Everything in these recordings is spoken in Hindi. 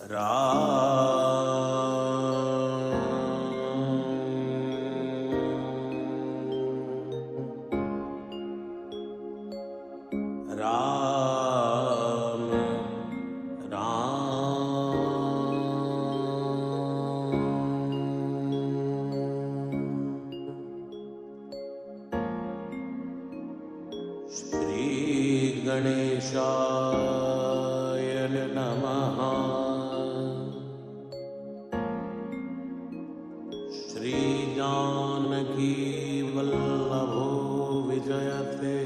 राम राम श्री गणेशाय नमः। श्री जानकी वल्लभो विजयते।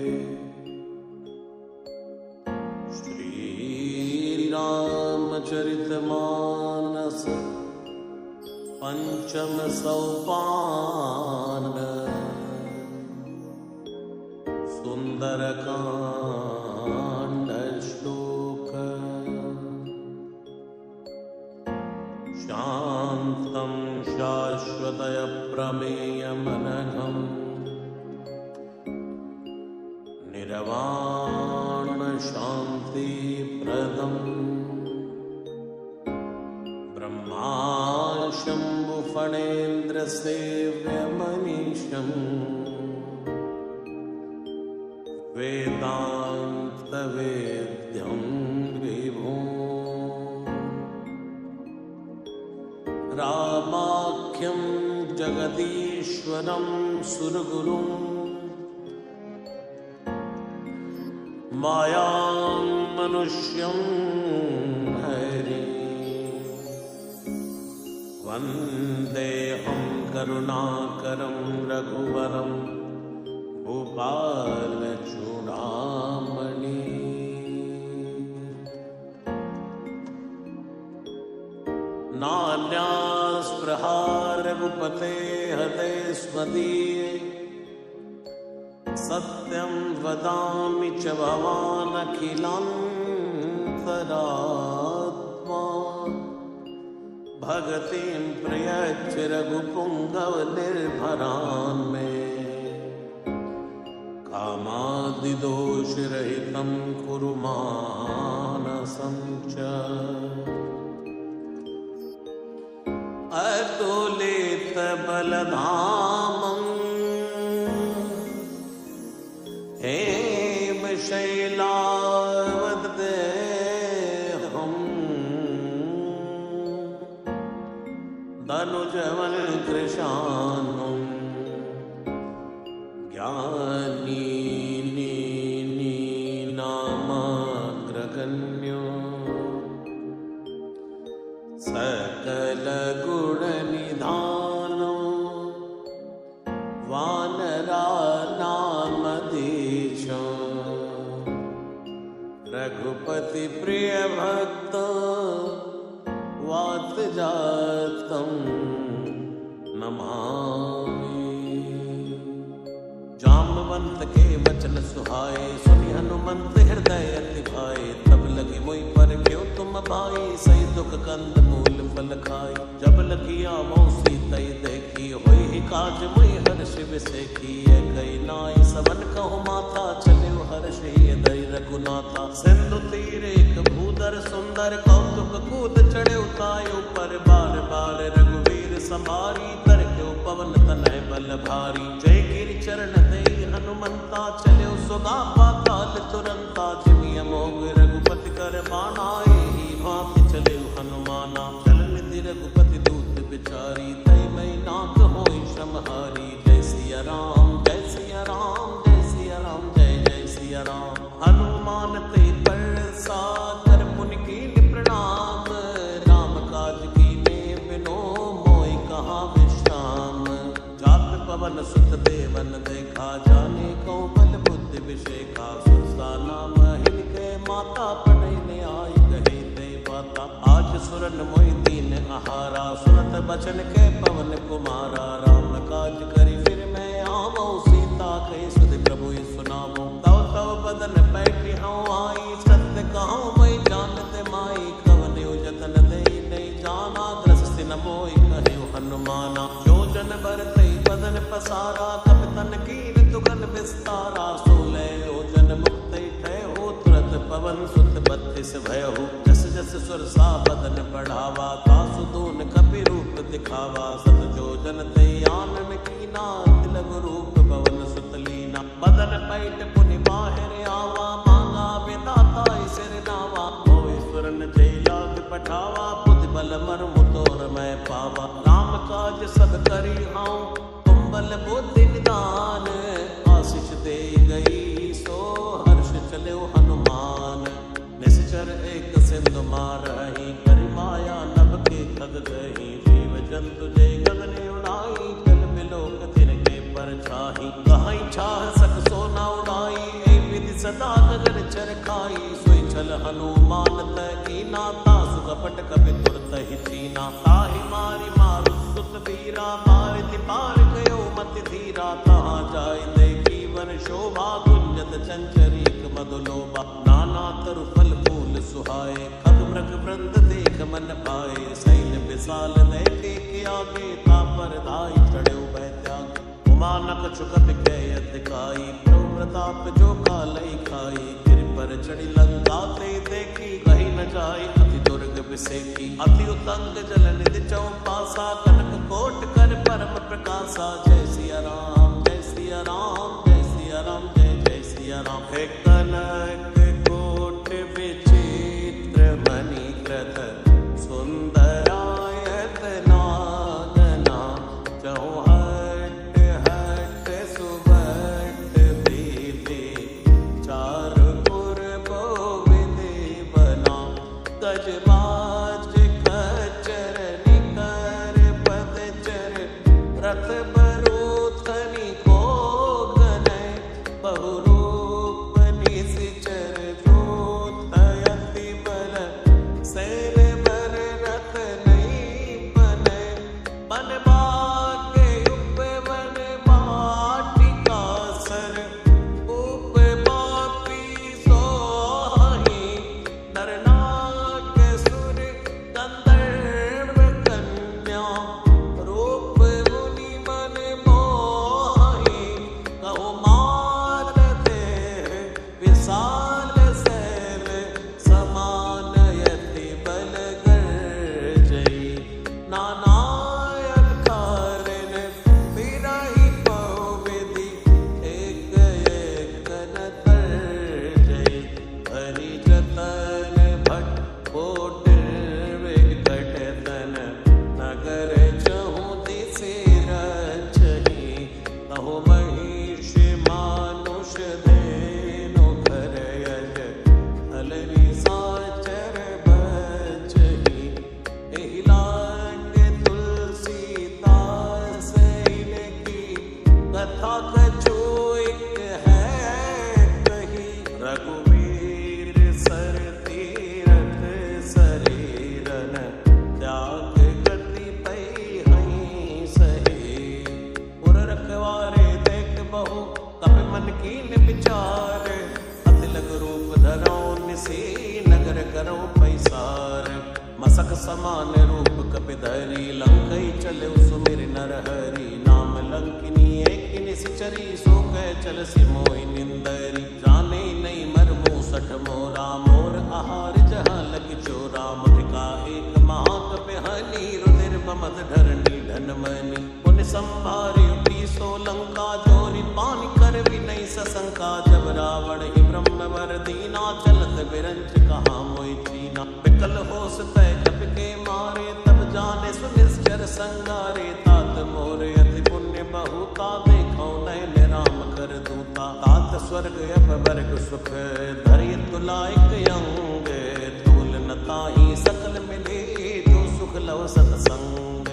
रामचरितमानस पंचम सोपान सुंदरकांड श्लोक। शांतं शाश्वतय प्रमेयमनघम् निर्वाण शांति प्रदम् शंभुफणेन्द्र सेव्यमनीशम् वेदांत वेद्यं विभुम् रामाख्यं जगदीश्वरं सुरगुरुं मायां मनुष्यं हरिं वन्देऽहं करुणाकरं रघुवरं भूपालचूडामणि। नान्यास्पृहा रघुपते हते स्वदीये सत्यं वदामि च भवानखिलान्तरात्मा। भगतिं प्रयच्छ रघुपुंगव निर्भरान् मे कामादिदोषरहितं कुरु मानसं च। अतुलितबलधामं हेमशैलावदेहं धनुजवल कृशानुं ज्ञानी सकल गुण निधानो वानरानामधीशो रघुपति प्रिय भक्त वातजातं नमामि। जाम्बवंत के वचन सुहाए सुनि हनुमंत हृदय अति भाए। तब लगी मोहि पर क्यों तुम भाई सही दुख कंद मूल फल खाई। जब लगी आवो सीता देखी होई ही काज मोहि हर्ष विसेखी। कई नाई सबन कहु माथा चले हर्ष दई रघुनाथा। सिंधु तीर एक भूधर सुंदर कौतुक कूद चढ़े उतायो पर बार बार रघुवीर संभारी। तर क्यों पवन तनय बल भारी। जय गिरि चरण दे हनुमंता चले सुगा पाताल तुरंता। जिमि अमोघ रघुपति कर बाणाए ही भांति चले हनुमाना। चल निधि रघुपति दूत बिचारी तै मैं नाथ होई समहारी। जय सिया राम जय सिया राम जय सिया राम जय जय सिया राम। हनुमान ते परसा कर पुनि कीन्हि प्रणाम। राम काज कीन्हे बिनो मोहि कहाँ विश्राम। जात पवन सुत देवन देखा जाने को बल बुद्धि विषेखा। सुरसा नाम हिनके माता पढ़ने आई कहे ते बाता। आज सुरन मोहि दीन आहारा सुनत बचन के पवन कुमारा। राम काज करी फिर मैं आवो सीता कही सुध प्रभु सुनावो। तव तव बदन बैठी हूँ आई सत्य कहूँ मैं जानते माई। कवन जतन दे नहीं जाना ग्रस्त न मोहि कहे हनुमाना। जो जन भरते बदन पसारा कपितन कीन तुगन विस्तारा। 16 योजन मुक्त ठय हो तुरत पवन पवन सुत 32 भयहु, जस जस सुरसा बदन बढ़ावा, तासु दून कपि रूप दिखावा, सत जोजन ते आनन कीना, तिलक रूप पवन सुत लीना, बदन पैठ पुनि बाहिर आवा, मांगा विदाता सिर नावा, होय न जय लाग पठावा, बुद्धि बल मर्म तोर मैं पावा, राम काज सब करी हाउ, तुम बल बुद्धि निदान, आशीष दे गई सो हर्ष चले हनुमान, निश्चर एक सिंधु मारही, करि माया नभ के खग गही, जीव जंतु जय गगन उड़ाई, जल बिलोक तिनके पर छाही, कहीं छाह सक सोना उड़ाई, ए विधि सदा गगन चरखाई, सोई छल हनुमान तकीना, तासु कपट कपि तुरत ही चीना, ताहि मारी मारु सुत वीरा, मारिति पार गयो मति धीरा, तहाँ जाय देखी वन शोभा, गुंजत चंचरीक मधुलोभा, नाना तरु फल फूल सुहाए, खग मृग वृंद देख मन पाए, सैन्य विशाल देखे के आगे, तापर धाई चढ़े भय त्याग, उमानक चुकत कह अधिकाई, प्रभु प्रताप जो कालई खाई, गिर पर चढ़ी लंका ते देखी, कहीं न जाय अति दुर्ग बिसेकी, अति उतंग जल निधि चौपासा, कनक कोट कर परम प्रकाशा, जय सिया राम जय सिया राम जय सिया राम जय जय सिया राम, हे कनक कोट विचित्र मणि कृत, सुंदरायत नागना, चौहट हट सुबट प्रीति, चारुपुर बोविधि बना, गजबाज खच्चर निकर पदचर, रथ बरूथनि को गनय, बहुरूप निशिचर जोत अति बल, सैर बर रथ नहीं बनय, बन भाग्य उपवन वाटिका सर, उपवापी सोहि, नर नाग सुर गंधर्व कन्या, रूप मुनि मन मोहि, कहो मारते विशाल सैल, समान यति बल गर्जई, नानायक कारिन बिरहि बहुविधि, एक एक न तर्जई, हरि जतन भट कोटिर विकट तन, नगर चहु दिसि रचहि, कहो महिष मानुष धेनु घर यज, अलरि साचर बचहि, एहि लाग तुलसीदास इनकी, कथा कछुइक है कही, रघुवीर सर तीरथ शरीरन, त्याग गति पै हहीं सही, उर रखवारे देख बहु कपि मन कीन विचार, अति लग रूप धरौ निसी, नगर करौ पैसार, मसक समान रूप कपि धरी, लंकई चले सुमिर नरहरि, नाम लंकिनी एक निश्चरी, सो कह चल सि मोहि निंदरी, जाने नहीं मरमु सठ मोरा, मोर आहार जहाँ लग चोरा, मुठिका एक महाकपि हनी, रुधिर बमद धरणी धन मनी, पुनि संभारि उठी सो लंका, जोरि पानि कर विनय सशंका, जब रावण ही ब्रह्मवर दीना, चलत बिरंच कहाँ मोहि चीना, विकल होस तय जप के मारे, तब जाने सुनिश्चर संगारे, तात मोर अति पुण्य बहुता, देखो नयन राम कर दूता, तात स्वर्ग अपवर्ग सुख, धरि तुलाइक अंग, तूल न ताहि सकल मिले, जो सुख लव सतसंग,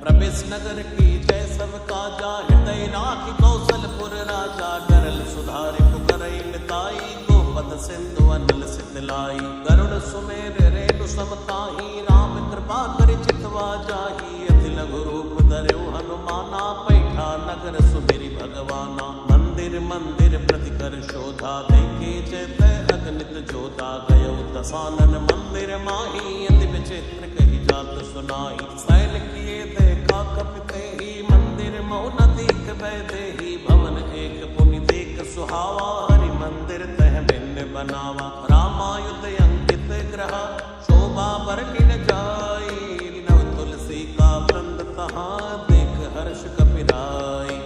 प्रवेश नगर की जय सब काजा, हृदय राखि कौशलपुर राजा, डरल सुधारि पुकरई निताई, गोपद सिंधु अनल सितलाई, गरुड़ सुमेर रेणु समताही, राम कृपा करि चितवा जाही, अति लघु रूप धरौ हनुमाना, पैठा नगर सुमिरि भगवाना, मंदिर मंदिर प्रति कर शोधा, देखे जय अगणित जोधा, गयो दसानन मंदिर माही, अति विचित्र कही जात सुनाई, सैल किए देखा कपिते ही, मंदिर मौन दीख वै देही, भवन एक पुनि देख सुहावा, हरि मंदिर तह भिन्न बनावा। रामायुध अंकित ग्रह शोभा वर्णि न जाई, नव तुलसी का वृंद तहाँ देख हर्ष कपिराई।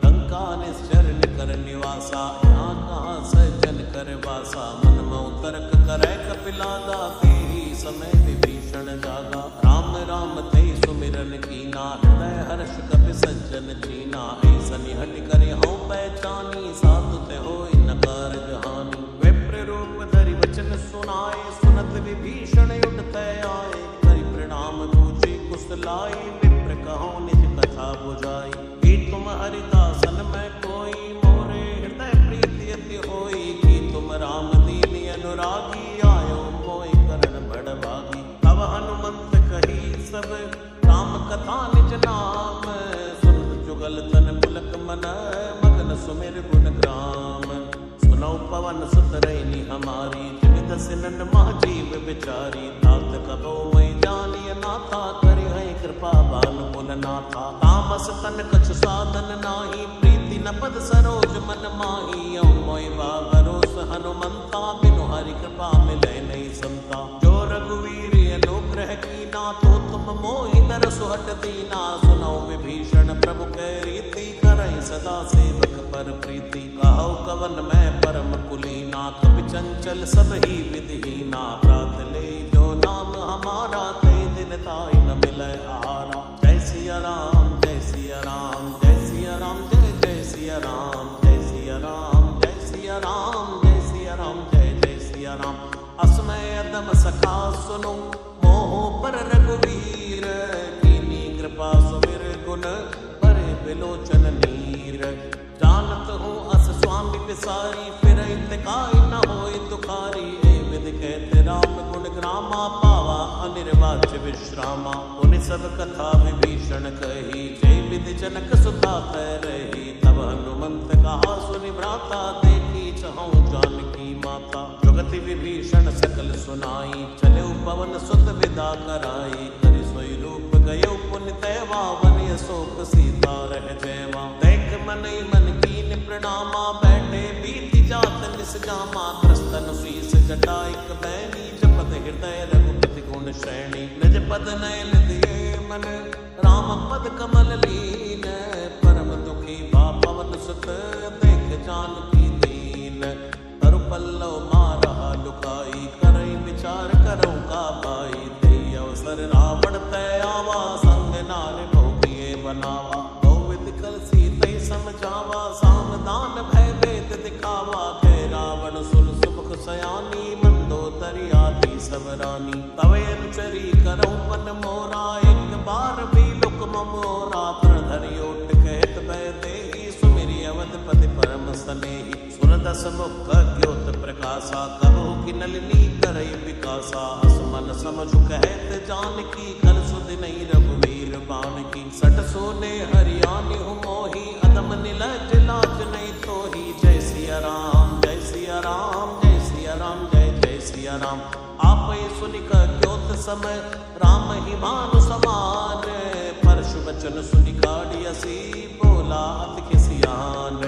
लंका निश्चर निकर निवासा, यहाँ कहाँ सज्जन कर वासा। मन मऊ तर्क करे कपिलादा, तेहि समय विभीषण जागा। राम राम ते सुमिरन कीना, हृदय हर्ष कपि सज्जन चीना। ऐसनि हटि करि हऊँ पहचानी, साधु ते होई न कारज हानि। विप्र रूप धरि वचन सुनाए, सुनत विभीषण उठते आए। करि प्रणाम पूछे कुशलाई, विप्र कहो निज कथा बुझाई। कि तुम हरिदासन में कोई, मोरे हृदय प्रीति अति होई। कि तुम राम दीन अनुरागी, आयो मोहि करण बड़ भागी। तब हनुमंत कही सब राम कथा निज नाम, सुनत जुगल तन पुलक मन, मगन सुमिर गुण ग्राम। सुनौ पवन सुत रैनी हमारी, जिन दसिनन महाजीव बिचारी। तात कबो मैं जानिय नाथा, करि है कृपा बान मुन नाथा। तामस तन कछु साधन नाही, प्रीति न पद सरोज मन माही। औ मोहि बा भरोस हनुमंता, बिनु हरि कृपा मिलै नहीं समता। जो रघुवीर अनुग्रह कीना, तो तुम मोहि दर सुहट दीना। सुनौ विभीषण प्रभु कै रीति, करहि सदा सेवक पर प्रीति। कहौ कवन मैं परम कुलीना, कपि चंचल सब ही विधिहीना। प्रात ले जो नाम हमारा, कई दिन ताहि न मिलै आहारा। जय सिया राम जय सिया राम, जय सिया राम जय जय सिया राम। जय सिया राम जय सिया राम, जय सिया राम जय जय सिया राम। असमय अदम सखा सुनो, मोह पर रघुवीर। कीनी कृपा सुमिर गुण, परे बिलोचन नीर। जानत हूँ अस स्वामी विसारी, फिरहि तिकाई न होई दुखारी। ए विधि कहते राम गुण ग्रामा, पावा अनिर्वाच्य विश्रामा। उनि सब कथा विभीषण कही, जय विधि जनक सुता कह रही। तब हनुमंत कहा सुनि भ्राता, देखी चहु जानकी माता। जुगति विभीषण सकल सुनाई, चले पवन सुत विदा कराई। करि सोई रूप गयो पुनि तैवा, बनि अशोक सीता रह जयवा। देख मनई मन कीन प्रणामा, बैठे बीति जात निसजामा। त्रस्तन शीस जटाइक बैनी, जपत हृदय रघुपति गुण श्रेणी। निज पद नयन दिए मन, राम पद कमल लीन। परम दुखी भा पवन सुत, देख जानकी दीन। तरु पल्लव मारहा लुकाई, करई विचार करौ का भाई। तेहि अवसर रावण तय आवा, संग नार बहु बनावा। बहुविध कल सीतै समझावा, सावधान भय भेद दिखावा। कह रावण सुन सुमुख सयानी, मंदोदरी आदि सब रानी। तवे अनुचरी करौ मन मोरा, एक बार भी लुक मोरा। प्रण धरि ओट कहत भय देहि, सुमिरि अवधपति परम सनेहि। सुर दस मुख ज्योत प्रकाशा, कबहु की नलिनी करई विकासा। असमन समझु कहत जानकी, कल सुदिनै रघुवीर बानकी। सट सोने हरियाणी हूँ मोही, अदम निलज लाज नहीं तोही। जय सिया राम जय सिया राम, जय सिया राम जय जय सिया राम। आपै सुनिक ज्योत समय, राम ही मानु समान। परशु वचन सुनि काढ़ियसी, बोला अति खिसियान।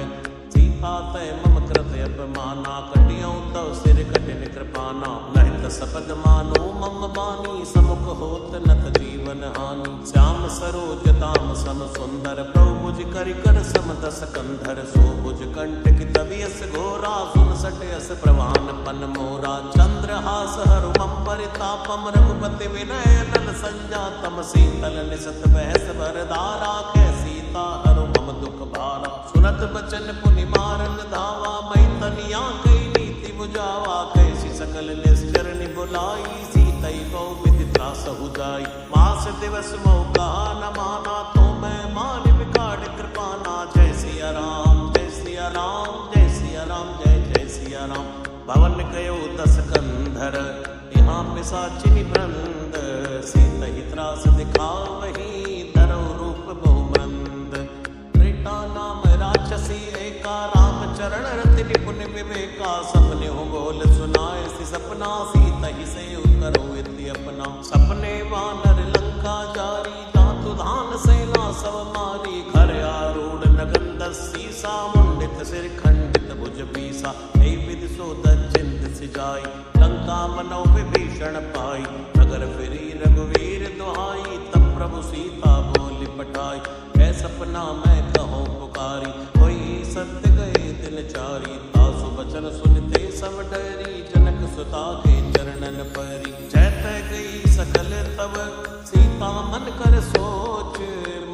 सीता तय मम कृत अपमाना, कटियौ तव सिर कठिन कृपाना। नहित सपद मानो मम बानी, समुख होत नथ जीवन हानि। श्याम सरोज दाम सम सुंदर, प्रभु भुज करि कर सम दस कंधर। सो भुज कंठ की तबियस घोरा, सुन सटे अस प्रवान पन मोरा। चंद्रहास हरु मम परितापम, रघुपति विनय नल संजातम। शीतल निसत बहस भरदारा, कै सीता हरु मम दुख भारा। सुनत बचन पुनि मारन धावा, मैं तनिया कई नीति बुझावा। कैसी सकल निश्चर निबुलाई, सीतई बहु विधि त्रासहु जाई। मास दिवस मोह कहा न माना, तो मैं मान विकाढ़ कृपाना। जय सिया राम जय सिया राम, जय सिया राम जय जय सिया राम। भवन कयो दस कंधर, यहाँ पिशाचिनि वृंद। सीतहि त्रास दिखावही, धरौ रूप बहुमंद। त्रेता नाम राक्षसी एका, राम चरण रति निपुण विवेका। सपने हो बोल सुनाए सी सपना, सीतहि से करो इति अपना। सपने वानर लंका जारी, जातु धान सेना सब मारी। खर आरूढ़ नगन दस सीसा, मुंडित सिर खंडित भुज पीसा। हे विधि सो दचिंत सिजाई, लंका मनो विभीषण पाई, नगर फिरी रघुवीर दुहाई, तब प्रभु सीता बोली पठाई, ऐ सपना मैं कहूँ पुकारी, कोई सत्य गए दिन चारी, तासु बचन सुनते सब डरी, जनक सुता के चरणन परी, जैत गई सकल तब सीता मन कर सोच,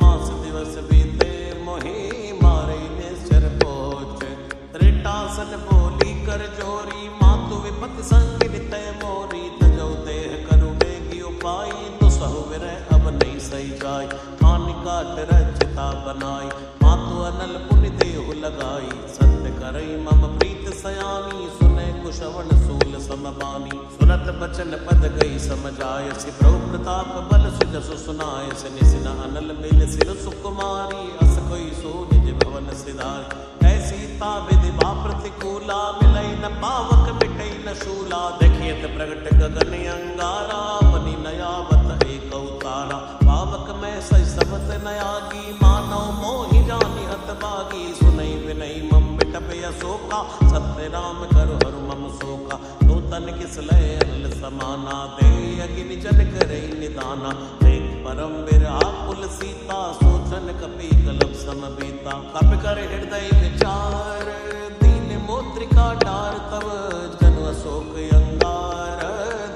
मास दिवस बीते मोहि मारे निश्चर पोच, त्रिटासन बोली कर जोरी, मातु विपत संग नितय मोरी, तजौ देह करु बेगी उपाय, दुसहु विरह अब नहीं सही जाय, हानि काट रचिता बनाई, मातु अनल पुनि देहु लगाई, सत्य करई मम प्रीत सयानी, सुने कुशवन सूल समबानी, सुनत बचन पद गई समझाय, प्रभु प्रताप बल सुजसु सुनाय, सिनि सिन अनल मिल सिर सुकुमारी, अस कोई सो निज भवन सिधारी, सीता विधि प्रतिकूला, मिलई न पावक मिटई न शूला, देखियत प्रगट गगन अंगारा, बनी नयावत एक अवतारा, पावक में सही सबत नयागी, मानव मोहि जानि हत भागी, सुनई विनई मम बिटप अशोका, सत्य राम करु हरु मम शोका, नूतन किस लय अनल समाना, दे अगिन जन करई निदाना, देख परम विराकुल सीता, सोचन कपि कलप समबीता, कपि कर हृदय विचार, दीन मोत्रिका डार, तब जनु अशोक अंगार,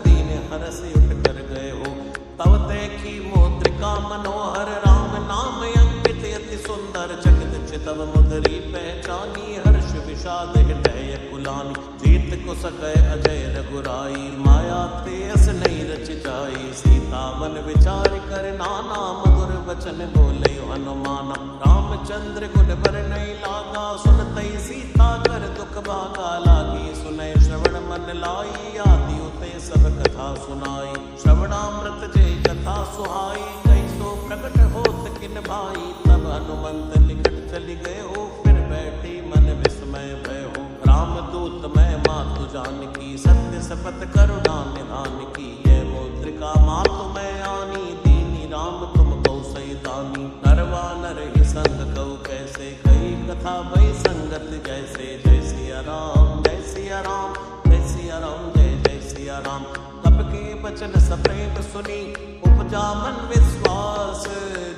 दीन हरस उठ कर गए हो, तब देखी मोत्रिका मनोहर, राम नाम अंकित अति सुंदर, चकित चितव मुदरी पहचानी, हर्ष विषाद हृदय कुलानी, जीत को सकै अजय रघुराई, माया तेस नहीं रच जाई, सीता मन विचार कर नाना, मधुर वचन बोले हनुमाना, रामचंद्र गुण बर नहीं लागा, सुनतई सीता कर दुख भागा, लागी सुनय श्रवण मन लाई, आदि उते सब कथा सुनाई, श्रवणामृत जय कथा सुहाई, कैसो प्रकट होत किन भाई, तब हनुमंत निकट चली गए हो, फिर बैठी मन विस्मय भय हो, रामदूत मैं मातु जानकी, सत्य सपत करुणा निधान की, ये मुद्रिका मातु मैं आनी, दीनी राम तुम कौ सही दानी, नरवा नर ही संग कौ कैसे, कई कथा भई संगत जैसे, जय सिया राम जय सिया राम जय सिया राम जय जय सिया राम, कब के बचन सप्रेम सुनी, उपजा मन विश्वास,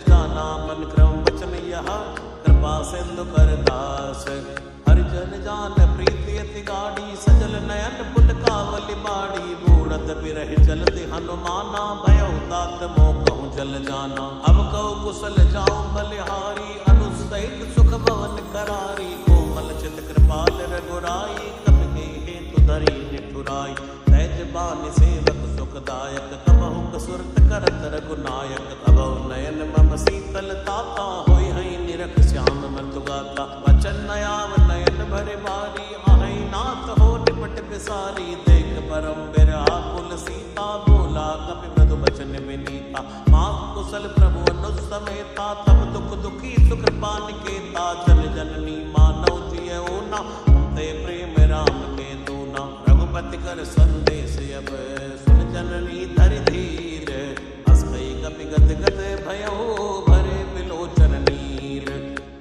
जाना मन क्रम वचन यह, कृपा सिंधु कर दास, हरिजन जान प्रीति अति गाढ़ी, सजल नयन पुल कावली बाड़ी, बूढ़त बिरह चलते हनुमाना, भयउ तात मोह कहूँ जल जाना, अब कहु कुशल जाऊं बलिहारी, अनुसहित सुख भवन करारी, कोमल चित कृपाल रघुराई, कपि हेतु धरी निठुराई, सहज बानि सेवक सुखदायक, कबहु कसुरत करत रघुनायक, तबहु नयन मम शीतल ताता, होय हई निरख श्याम मृदु गाता, वचन नयाव नयन भरे बारी, आहै नाथ हो निपट बिसारी, देख परम विराकुल सीता, बोला कपि मृदु वचन विनीता, माँ कुशल प्रभु अनुज समेता, तब दुख दुखी सुकृपा निकेता, जन जननी मानव जिय ओना, ते प्रेम राम के दूना, रघुपति कर संदेश अब सुन जननी धरि धीर, हस कई कपि गद गद भयो, भरे बिलोचन नीर,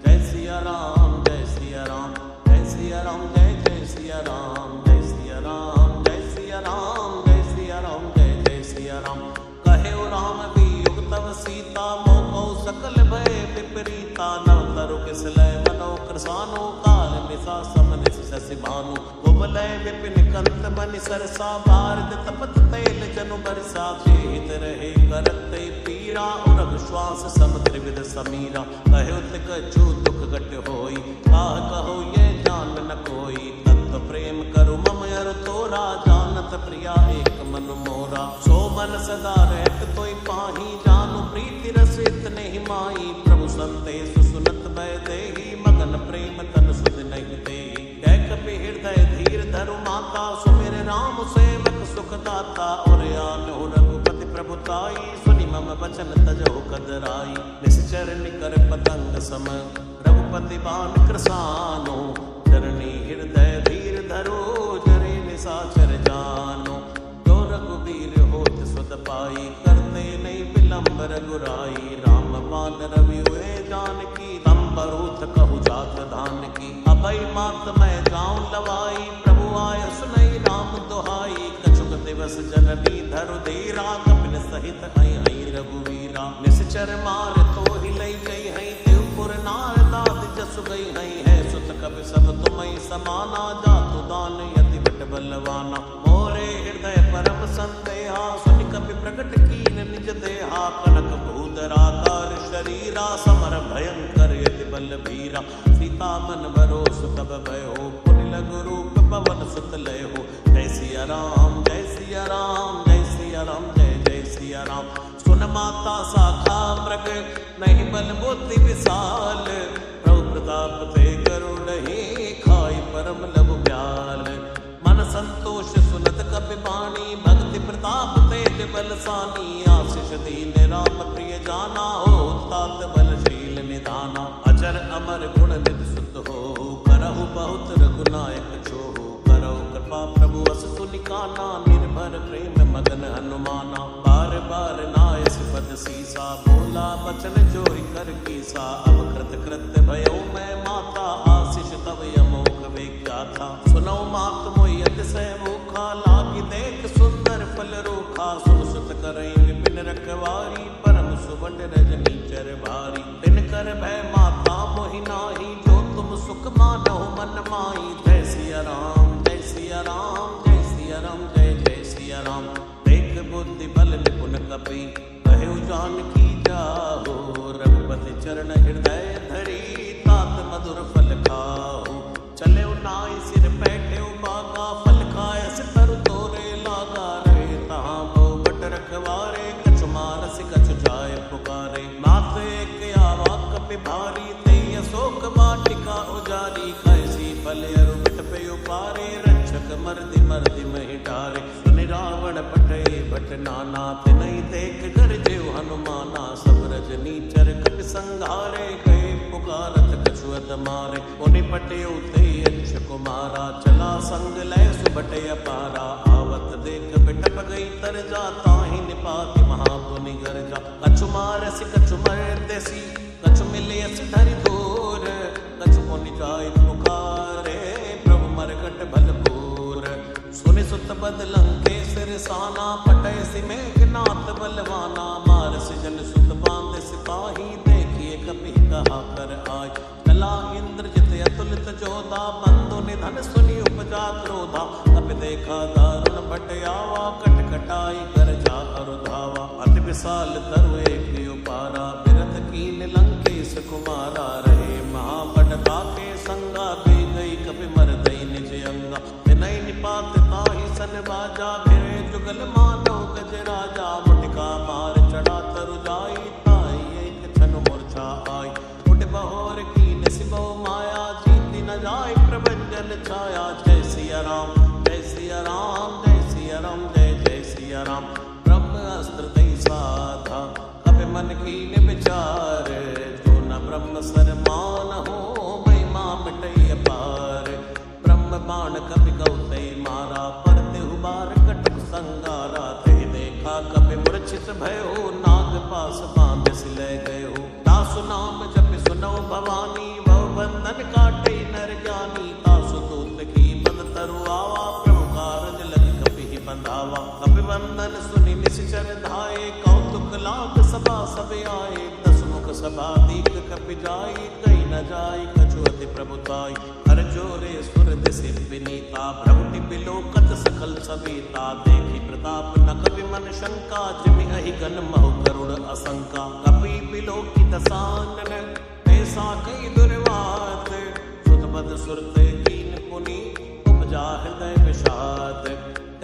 जय सिया राम जय सिया राम जय सिया राम जय जय सिया राम जय सिया राम जय सिया राम जय सिया राम जय जय सिया राम, कहे राम वियोग तव सीता, मोह सकल भय विपरीता, नव तरु किस लय मनो कृसानो, काल निसा समन शशि भानु, कुबलय विपिन कंत बनि सरसा, भारत तपत तैल जनु बरसा, जेहित रहे करत पीरा, उरग श्वास समुद्र विद समीरा, कहो तिक जो दुख घट होई, काह कहो ये जान न कोई, तत्व प्रेम करु मम अर तोरा, जानत प्रिया एक मन मोरा, सो मन सदा रहत तोय पाही, जानु प्रीति रस इतने ही माही, प्रभु संदेश सुनत भय देहि, मगन प्रेम तन सुध नहीं देहि, कपि हृदय धीर धरु माता, सुमिर राम सेवक सुख दाता, और आन रघुपति प्रभुताई, सुनि मम वचन तजहु कदराई, निश्चर निकर पतंग सम, रघुपति बाण कृसानो, चरणी हृदय धीर धरो, जरे निशाचर जानो, जो रघुबीर होत सुत पाई, करते नहीं विलंब रघुराई, राम बाण रवि हुए जानकी, तम बरूथ कहु जात धान की, अभय मात मैं जाऊं लवाई, प्रभु हनुमाय सुनई राम दुहाई कछुक दिवस जननी धरु धीरा कपिल सहित हई हई रघुवीरा निश्चर मार तो ही लई गई हई देवपुर नार दाद जसु गई हई है सुत कपि सब तुमई समाना जातु दान यति बट बलवाना मोरे हृदय परम संदेहा सुनि कपि प्रकट कीन निज देहा कनक भूधराकार शरीरा समर भयंकर यति बल भीरा सीता मन भरोस तब भयो पुनि लघु रूप पवन सुत लय हो जय सिया राम जय सिया राम जय सिया राम जय जय सिया राम सुन माता साखा मृग नहीं बल बुद्धि विशाल प्रभु प्रताप ते करुणहि खाई परम लघु ब्याल मन संतोष सुनत कपि बाणी भक्ति प्रताप तेज बलसानी आशीष दीन राम प्रिय जाना हो तात बलशील निधाना अजर अमर गुण निधि सुत हो करहु बहुत रघुनायक छोहु करहु कृपा प्रभु अस सुनिकाना निर्भर प्रेम मगन हनुमाना बार बार नाय सिपद सीसा बोला बचन जोरी कर कीसा अब कृत कृत्य भयो मैं माता आशीष तव यमोख विख्याता सुनो मात मोहि अतिशय मुखा लागी देख सुंदर फल रूखा सुन सुत करई विपिन रखवारी परम सुबंड रजनी चर भारी दिन कर भय माता मोहि नाही जो तुम सुख मानहु मन माई जय सिया राम जय सिया राम जय सिया राम जय जय सिया राम देख बुद्धि बल निपुण कपि कहु जानकी जाहो रघुपति चरण हृदय धरी तात मधुर फल खाओ चले नाई सिर बैठे बागा फल खाय सितर तोरे लागा रे तहाँ बहु बट रखवारे कछु मानस कछु जाय पुकारे मात एक आवा कपि भारी ते अशोक वाटिका उजारी कैसी फल अरु बिट पे उपारे रक्षक मर्दि मर्दि महि डारे सुनि रावण पटे भट नाना तिनहि देख कर जेव हनुमाना सब रजनी चर कपि संघारे गए पुकारत कछु अत मारे उनि पटे उते अंश कुमारा चला संग लय सुबटे अपारा आवत देख बिटप गई तर जाता ही निपाति महापुनि गर्जा कछु मारसी कछु मर्देसी कछु मिले अस धरि दूर कछु पुनि जाय पुकारे प्रभु मरकट भलपूर सुनि सुत बद लंकेश रिसाना पटय सि मेघनाथ बलवाना मारस जन सुत बांध सिपाही देखिए कपि कहा कर आय कला इंद्रजित अतुलित जोधा बंधु निधन सुनि उपजा क्रोधा कपि देखा दारुण भट आवा कट कटाई कर जा अरुधावा अति विशाल तरु एक उपारा बिरथ कीन लंकेश कुमारा रहे महाबड़का के संगा गई गई कपि मरदई निज अंगा विनय निपात ताहि सन बाजा फिरे जुगल मानो गज राजा मुटिका मार चढ़ा तरु जाई ताई एक छन मूर्छा आई उठ बहोर कीन सिबो माया जीति न जाय प्रभंजन छाया जय सिया राम जय सिया राम जय सिया राम जय जय सिया राम ब्रह्म अस्त्र दई साधा कपि मन कीन विचार जो न ब्रह्म सर मान हो महिमा मिटई अपार ब्रह्म बाण कपि गौतई मारा परते हुबार कटक संगारा ते देखा कपि मूर्छित भयो नाग पास बांध सिलय गयो दासु नाम जपि सुनो भवानी भव बंधन काटे नर ज्ञानी तासु दूत की बंद तरु आवा प्रभु कारज लग कपि ही बंधावा कपि बंधन सुनि निश्चर धाये कौतुक लाग सभा सब आए दस मुख सभा दीक कपि जाई कही न जाय कछु अति प्रभुताई हर जोरे सुर दिसि विनीता भ्रमटि बिलोकत सकल सविता देखी प्रताप न कपि मन शंका जिमि अहि गन महु करुण असंका कपि बिलोकी दसानन पैसा कई दुर्वात सुत बद सुरते कीन पुनि उपजा हृदय विषाद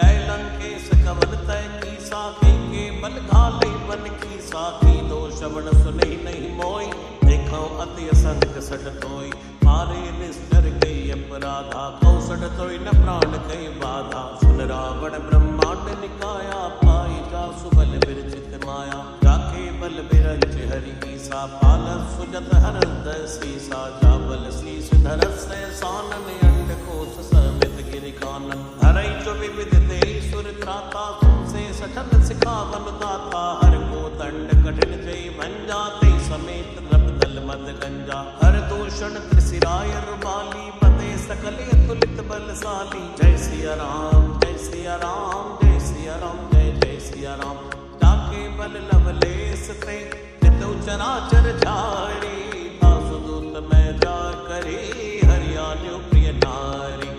कै लंकेश कवन तय कीसा के बल घाले बन कीसा की दो श्रवण सुने नहीं मोई देखो अति असंग सठ तोई मारे निस्तर गई अपराधा कौसठ तोई न प्राण कई बाधा सुन रावण ब्रह्मांड निकाया पाई जासु बल विरचित माया जाके बल बिरंच हरि ईसा पाल सुजत हरद सीसा जाबल शीस धरस सानन अंड कोश समित गिरि कानन धरई जो विविध देहि सुर त्राता तुमसे सठन सिखावन दाता हर को दंड कठिन जय भंजा ते समेत नृप दल मद गंजा हर दूषण त्रिशिराय रुबाली पते सकल अतुलित बलशाली। जय सिया राम जय सिया राम जय सिया राम जय जय सिया राम। जाके बल लवलेस ते चित चराचर झारी। वासुदूत में जा करे हरियाणु प्रिय नारी।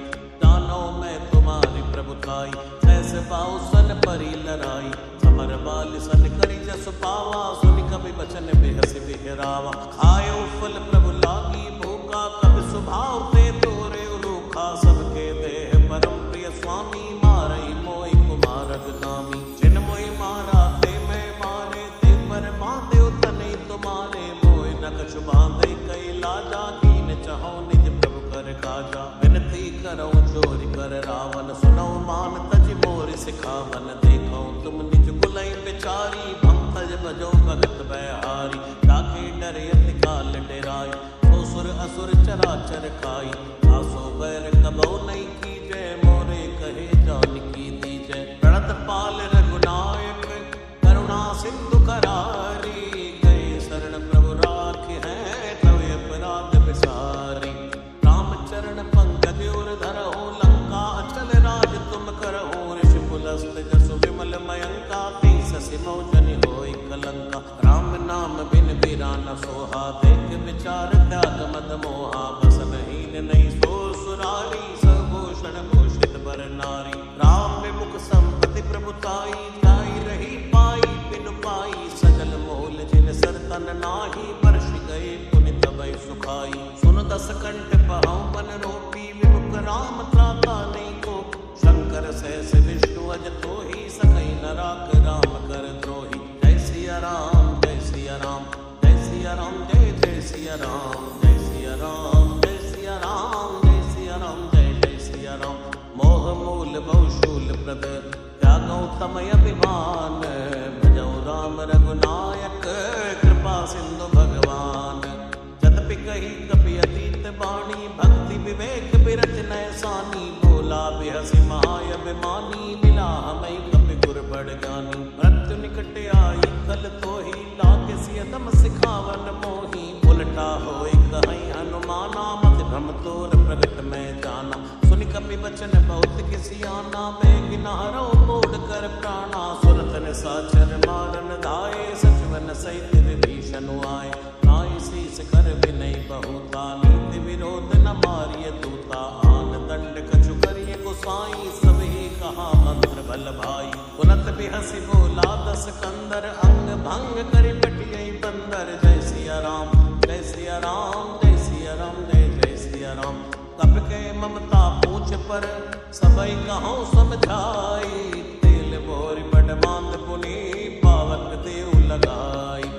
दानों में तुम्हारी प्रभुताई सहस बाहुसन परी लड़ाई। समर बाल सन करी जस पावा सुनि कवि बचन बेहस बिहरावा। खायो फल प्रभु लागी भूखा कवि स्वभाव ते तोरे रूखा। सबके देह परम प्रिय स्वामी मारई मोई कुमारग नामी। जिन मोई मारा ते मैं मारे ते पर माते तने तुम्हारे। मोय न कछु बांधे कई लाजा कीन चाहो निज प्रभु कर काजा। विनती करो चोरी कर रावण सुनो मान तज मोर सिखावन। देखो तुम निज कुलई बिचारी भंतज भजो भगत बहारी। ताके डरे अति काल डेराई सुर असुर चराचर खाई। आसो बैर कबो नहीं की जय मोरे कहे जानकी दीजय। प्रणत पाल रघुनायक करुणा सिंधु करारी। गए शरण प्रभु राखे हैं तवे अपराध विसारी। रामचरण पंकज उर धरहु लंका अचल राज तुम करहु। ऋषि पुलस्त जसु विमल मयंका शशि मौजनि होय कलंका। राम नाम बिन बीरा न सोहा देख विचार त्याग मद मोहा। बसन हीन नहीं सो सुरारी सभूषण भूषित बर नारी। राम विमुख संपत्ति प्रभुताई जाई रही पाई बिनु पाई। सजल मोल जिन सरतन नाही वर्ष गए पुनि तबै सुखाई। सुन दस कंठ पहाउ बन रोपी विमुख राम त्राता नहीं को। शंकर सहस विष्णु अज तोहि सकई न राख राम कर द्रोही। जय सिया राम जय सिया राम जय सिया राम जय जय सिया राम जय सिया राम जय सिया राम जय सिया राम जय जय सिया राम। मोह मूल बहुशूल प्रद त्यागौ तमय अभिमान। भजौ राम रघुनायक कृपा सिंधु भगवान। जदपि कही कपि अतीत बाणी भक्ति विवेक बिरच नैसानी। बोला बिहसि महाय अभिमानी मिला हमें कपि गुर बड़ ज्ञानी। मृत्यु निकट आई कल तोहि लागे सियदम सिखावन मोही। उलटा होय कहीं हनुमाना मत भ्रम तोर प्रगट में जाना। सुनि कपि बचन बहुत किसियाना बेग नहरो मोड़ कर प्राणा। सुरत ने साचर मारन धाये सचवन सहित विभीषण आए। नाई शीस कर विनय बहुता नीति विरोध न मारिय दूता। आन दंड कछु करिय गोसाई सब ही कहा मंत्र बल भाई। पुलत बिहसि बोला दस कंदर अंग भंग करि पटियई बंदर। जय सिया राम जय सिया राम जय सिया राम जय जय सिया राम। कप के ममता पूछ पर सबई कहूँ समझाई। तेल बोरी बड़ बांध पुनि पावक देव लगाई।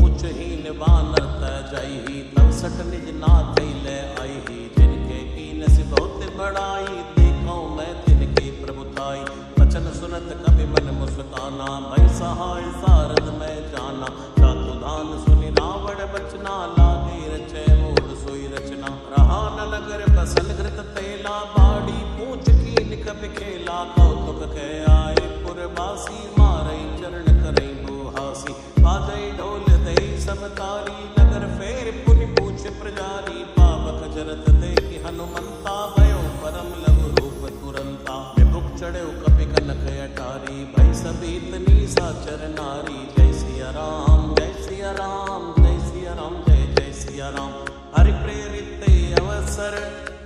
ऊंच हीन बानर तजई तब सट निज नाथ ले आई। जिनके कीन से बहुत बड़ाई देखो मैं तिनके प्रभुताई। वचन सुनत कवि मन मुस्काना भई सहाय सारद में जाना। चातुधान सुनि रावण बचना लागे रचे मूल सोई रचना। रहा न नगर बसन घृत तेला बाड़ी पूछ कीन कवि खेला। कौतुक के आए पुरवासी मारई चरण करई बुहासी। बाजई ढोल दई सब तारी नगर फेर पुनि पूछ प्रजारी। पावक जरत देखि हनुमंता भयो परम लघु रूप तुरंता। विमुख चढ़ो कपि कनक अटारी भई सबीत निशाचर नारी। जय सिया राम जय सिया राम जय सिया राम जय जय सिया राम। हरि प्रेरित अवसर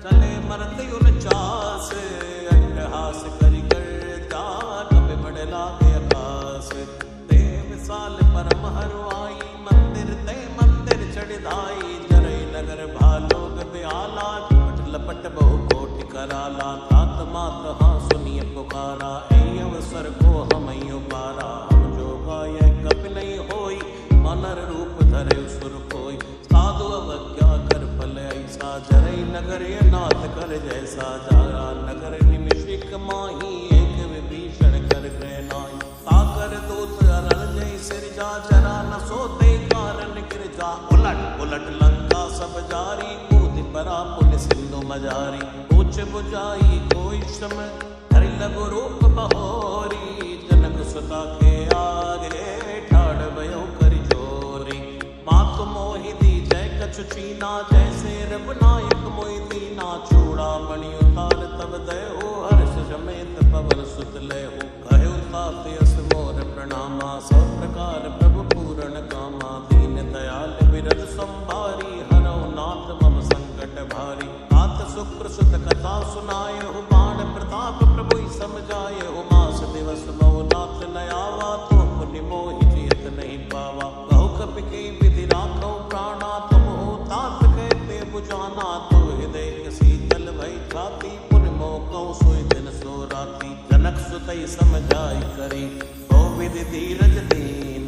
चले मरत 49 अट्टहास करि कर जा कपि बड़ लागे आकाश। देव साल परम हरुआई मंदिर ते मंदिर चढ़ाई। जरई नगर भालोग ब्याला झपट लपट बहु कोटि कराला। तात मात हाँ सुनिय पुकारा ऐ अवसर को हमई उबारा। हम जो गाय कपि नहीं होई मनर रूप धरे सुर कोई। साधु अवज्ञा कर फल ऐसा जरई नगर ये नाथ कर जैसा। जारा नगर निमिषिक माही एक विभीषण कर गए नाई। ताकर दूत अरण जय सिरजा जरा न सोते कारण गिरजा। उलट उलट लंका सब जारी कूद परा पुन सिंधु मजारी। पूछ बुझाई कोई श्रम हरि लघु रूप बहोरी। जनक सुता के आगे ठाड़ भयो कर जोरी। मातु मोहि दी जय कछु चीना जैसे रघुनायक मोहि दीना छोड़ा मणि उतार तब दय हो हर्ष समेत पवन सुत लय हो कहे उताप यस मोर प्रणामा सब प्रकार प्रभु पूरण कामा दीन दयाल विरद संभारी हरौ नाथ मम संकट भारी तात शुक्र सुत कथा सुनाय हो बाण प्रताप प्रभु समझाए हो मास दिवस बहु नाथ नयावा तो पुनि मोहि जियत नहीं पावा कहु कपि के विधि राखौ प्राणा तुम हो तात कहते बुझाना तो हृदय शीतल भई छाती पुन मोह कहु सोई दिन सो राती जनक सुतई समझाई करी बहु विधि धीरज दीन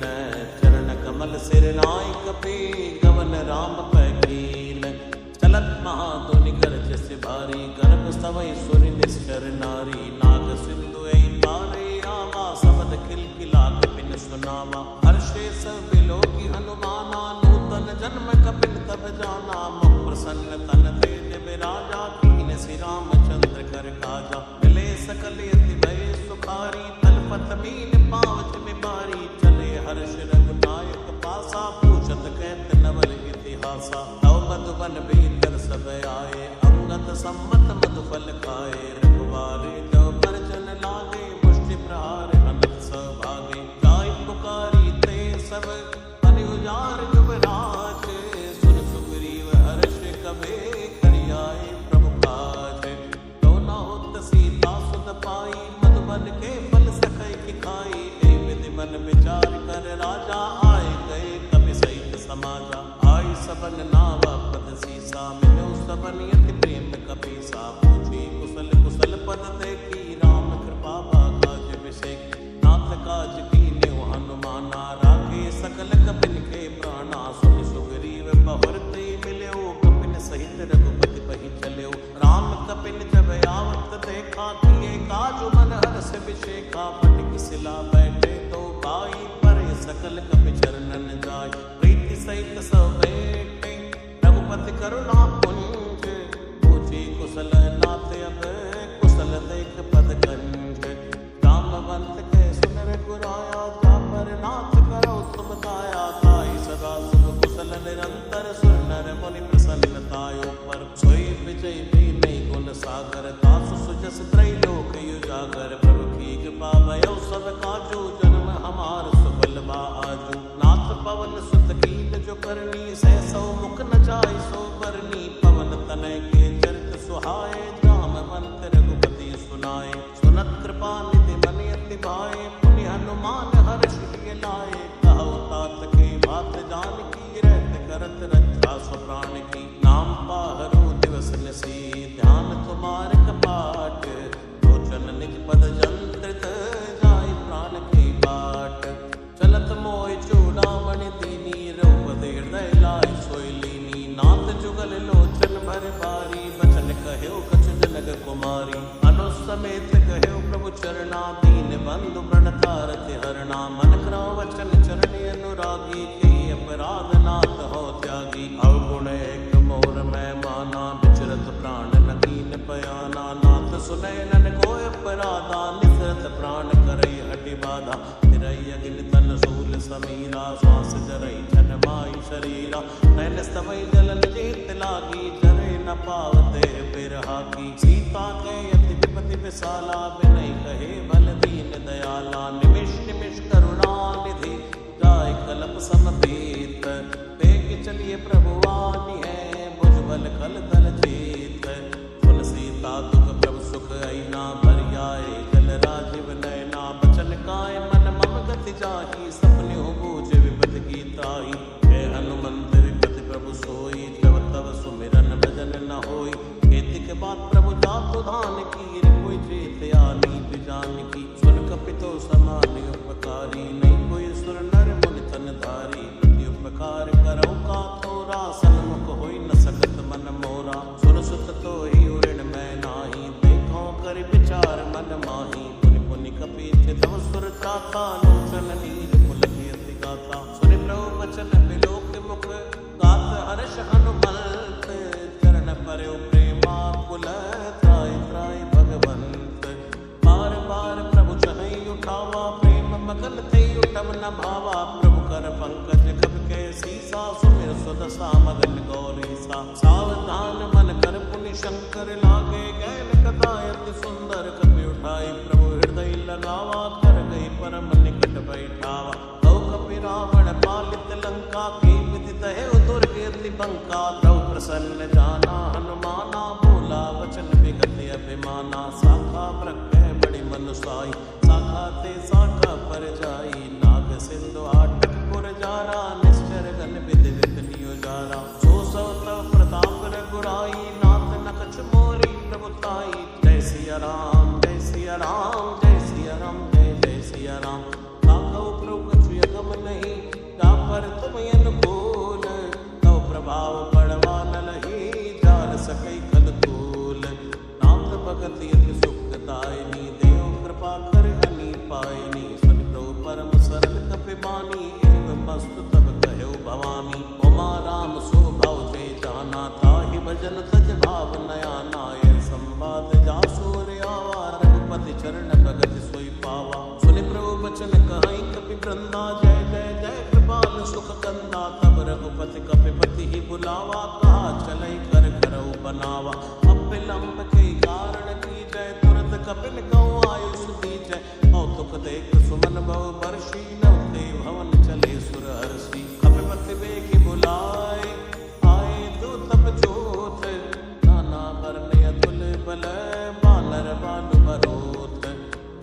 चरण कमल सिर नाय कपि गवन राम पैकीन चलत महाधुनि गर्ज से भारी गर्भ सवै सुर निश्चर नारी नाग सिंधु ऐ पारे आवा सबद खिलखिला कपिन सुनावा हर्षे सब बिलोकी हनुमाना नूतन जन्म कपिन तब जाना मुख प्रसन्न तन तेज विराजा कीन श्री रामचंद्र कर काजा मिले सकल यति भय सुखारी तलपत मीन पावच में बारी चले हर्ष रघुनायक पासा पूछत कहत नवल इतिहासा तव मधुबन भीतर सब आए अंगत सम्मत मधुफल खाए रघुवारे जब परजन लागे मुष्टि प्रहार अनंत सभागे जाय पुकारी ते सब अनि उजार युवराज सुन सुग्रीव हर्ष कबे करियाए प्रभु काज तो न होत सीता सुत पाई मधुबन के फल सकै की खाई ए विधि मन विचार कर राजा आए गए कपि सहित समाजा आई सबन नावा पद सीसा मिलो सबन यति प्रेम कपीसा पूछी कुशल कुशल पद देखी राम कृपा काज विषेक नाथ काज कीन्यो हनुमाना राखे सकल कपिन के प्राणा सुन सुग्रीव बहुरते मिल्यो कपिन सहित रघुपति पहि चल्यो राम कपिन जब आवत देखा किए काज मन हर्ष विषेखा पटिक सिला बैठे तो भाई परे सकल कपि चरणन जाय प्रीति सहित सब बैठे रघुपति करुणा पुंज पूछी कुशल नाथ अब कुशल देख पद कंज रामवंत के सुन रघुराया जा पर नाथ करो तुम दाया ताई सदा सुख कुशल निरंतर सुर नर मुनि प्रसन्नतायो पर सोई विजय भी नहीं गुण सागर तासु सुजस त्रैलोक उजागर प्रभु की कृपा भयो सब काजू जन्म हमार सुफल बा आजू नाथ पवन सुत कीन जो करनी सह सौ मुख न जाय सो बरनी पवन तनय के चरित सुहाए जामवंत रघुपति सुनाए सुनत कृपा निधि मनि अति भाए पुनि हनुमान हर्ष लिय लाए कहु तात के बात जानकी रहत करत रक्षा सो प्राण की नाम पाहरो दिवस निसी ध्यान तुम्हार कपाट लोचन निज पद जंत्रित जाय प्राण के बाट चलत मोहि चूड़ामणि दीनी रघुपति हृदय लाय सोई लीनी नाथ जुगल लोचन भर बारी बचन कह्यो कछु जनक कुमारी अनुसमेत कह्यो प्रभु चरणा दीन बंधु प्रणतारति हरणा मन क्रौ वचन चरण अनुरागी के अपराध नाथ हो त्यागी अवगुण एक मोर मैं माना विचरत प्राण न कीन पयाना नाथ सुनय नन को अपराधा निसरत प्राण करई हटि बाधा तिरई अगिन तन सूल समीरा श्वास जरई जन माई शरीरा नैन स्तमय जलन जेत लागी जरे न पावते बिरहा की सीता के यति विपति विशाला बिनय कहे बल दीन दयाला निमिष निमिष करुणा निधि जाय कलप समपेत बेग चलिए प्रभुवानी है भुजबल खल दल जेत फुल सीता दुख प्रभु सुख ऐना भरियाए जल राजीव नयना बचन काय मन मम गति जाहि सपने हो बूझ विपत की ताई हे हनुमंत विपत प्रभु सोई जब तब सुमिरन भजन न होई खेती के बाद प्रभु जातु धान की कोई जेत आनी जान की सुन कपितो समान उपकारी नहीं कोई सुर नर मुनि तन धारी अति उपकार करो का थोरा सन्मुख होई न सकत मन मोरा सुन सुत तो ही उरण मैं नाही देखो कर विचार मन माही पुनि पुनि कपीच तव सुर चाता लोचन नीर पुलक यति गाता सुनि प्रभु वचन बिलोक मुख गात हर्ष हनुमंत चरण परयो प्रेमा कुल त्राय त्राय भगवंत बार बार प्रभु चहई उठावा प्रेम मगन थे उठम न भावा प्रभु कर पंकज कब के सीसा सुमिर सुदशा मगन गौरी सा सावधान मन कर पुनि शंकर लागे गैल कथायत सुंदर कपि उठाई प्रभु हृदय लगावा कर गई परम निकट बैठावा कौ कपि रावण पालित लंका की विदित है दुर्गे बंका द्रव प्रसन्न जाना हनुमाना बोला वचन विगत अभिमाना शाखा प्रज्ञ बड़ी मनुसाई शाखा ते शाखा पर जाई नाग सिंधु आटक पुर जारा निश्चर गन विधि विपनियो जारा सो सौ तव प्रताप रघुराई नाथ न कछ मोरी प्रभुताई जय सिया राम जय सिया राम जय सिया राम जय जय सिया राम काकौ प्रभु कछु यगम नहीं जा पर तुम अनुकूल तव प्रभाव पड़वा न लही जान सकई खल तूल नाम भगत यति सुखदायनी देव कृपा कर हनी पायनी सुन प्रभु परम सरल कपि बानी एवं मस्तु तब कहो भवानी उमा राम स्वभाव जय जाना ताहि भजन तज भाव नया नाय संवाद जासुर आवा रघुपति चरण भगत सोई पावा सुनि प्रभु बचन कहाई कपि वृंदा जय जय जय कृपाल सुख कंदा तब रघुपति कपिपति ही बुलावा कहा चलई कर करऊ बनावा अबिलंब के कारण की जय तुरत कपिल कहूँ आयुष दी जय कौतुक देख सुमन बहु वर्षी नवते भवन चले सुर हर्षि कपिपति बेखी बुलाए आए दूतप जोत नाना वर्ण अतुल बल बानर बानु बरोत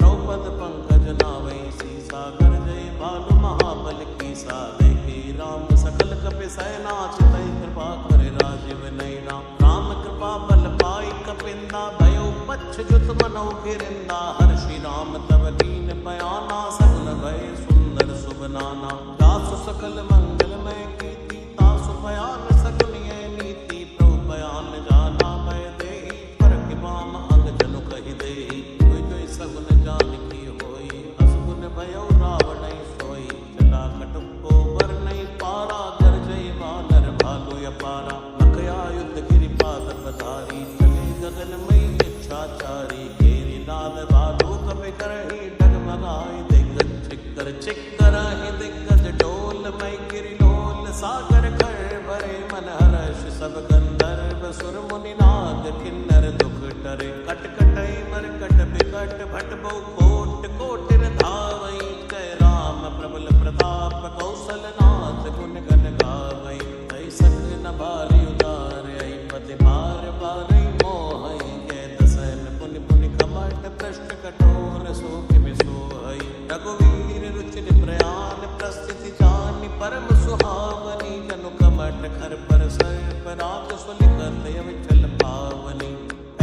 द्रौपद पंकज नावै सीसा कर जय भानु महाबल की सा देखी राम सकल कपि सैना चितई कृपा करे राजीव नैना राम कृपा बल पाई कपिंदा भयो पच्छ जुत मनो गिरिंदा हर्षि राम तब दीन बयाना सगुन भय सुंदर सुबनाना दासु सकल मंगलमय कीर्ति तासु बयान सगुनिय नीति प्रभु बयान जाना भय देहि पर किबाम अंग जनु कहि देहि कोई कोई सगुन जान की होई असगुन भयो रावण सोई चला कटुको वर नहीं पारा कर जय वानर भालु अपारा नकया युद्ध गिरिपाद पधारी चले गगन मई इच्छाचारी घेरी नाद भालु कपि करहि डगमगाई दिग्गज चिक्कर चिक्कर ही दिग्गज डोल मई गिरि डोल सागर कर भरे मन हर्ष सब गंधर्व सुर मुनि नाग किन्नर दुख टरे कट कटई मरकट बिकट भट बहु कोट कोटिर धावई जय राम प्रबल प्रताप कौशल नाथ गुण गण गावई तै सक न भारी उदार आई पति बार बार मोहई के दसन पुनि पुनि कमट पृष्ठ कठोर शोक मिसोहई रघुवीर रुचिर प्रयाण प्रस्थिति जानि परम सुहावनी जनु कमट खर पर सर्प राज सुलिखत विठल पावनी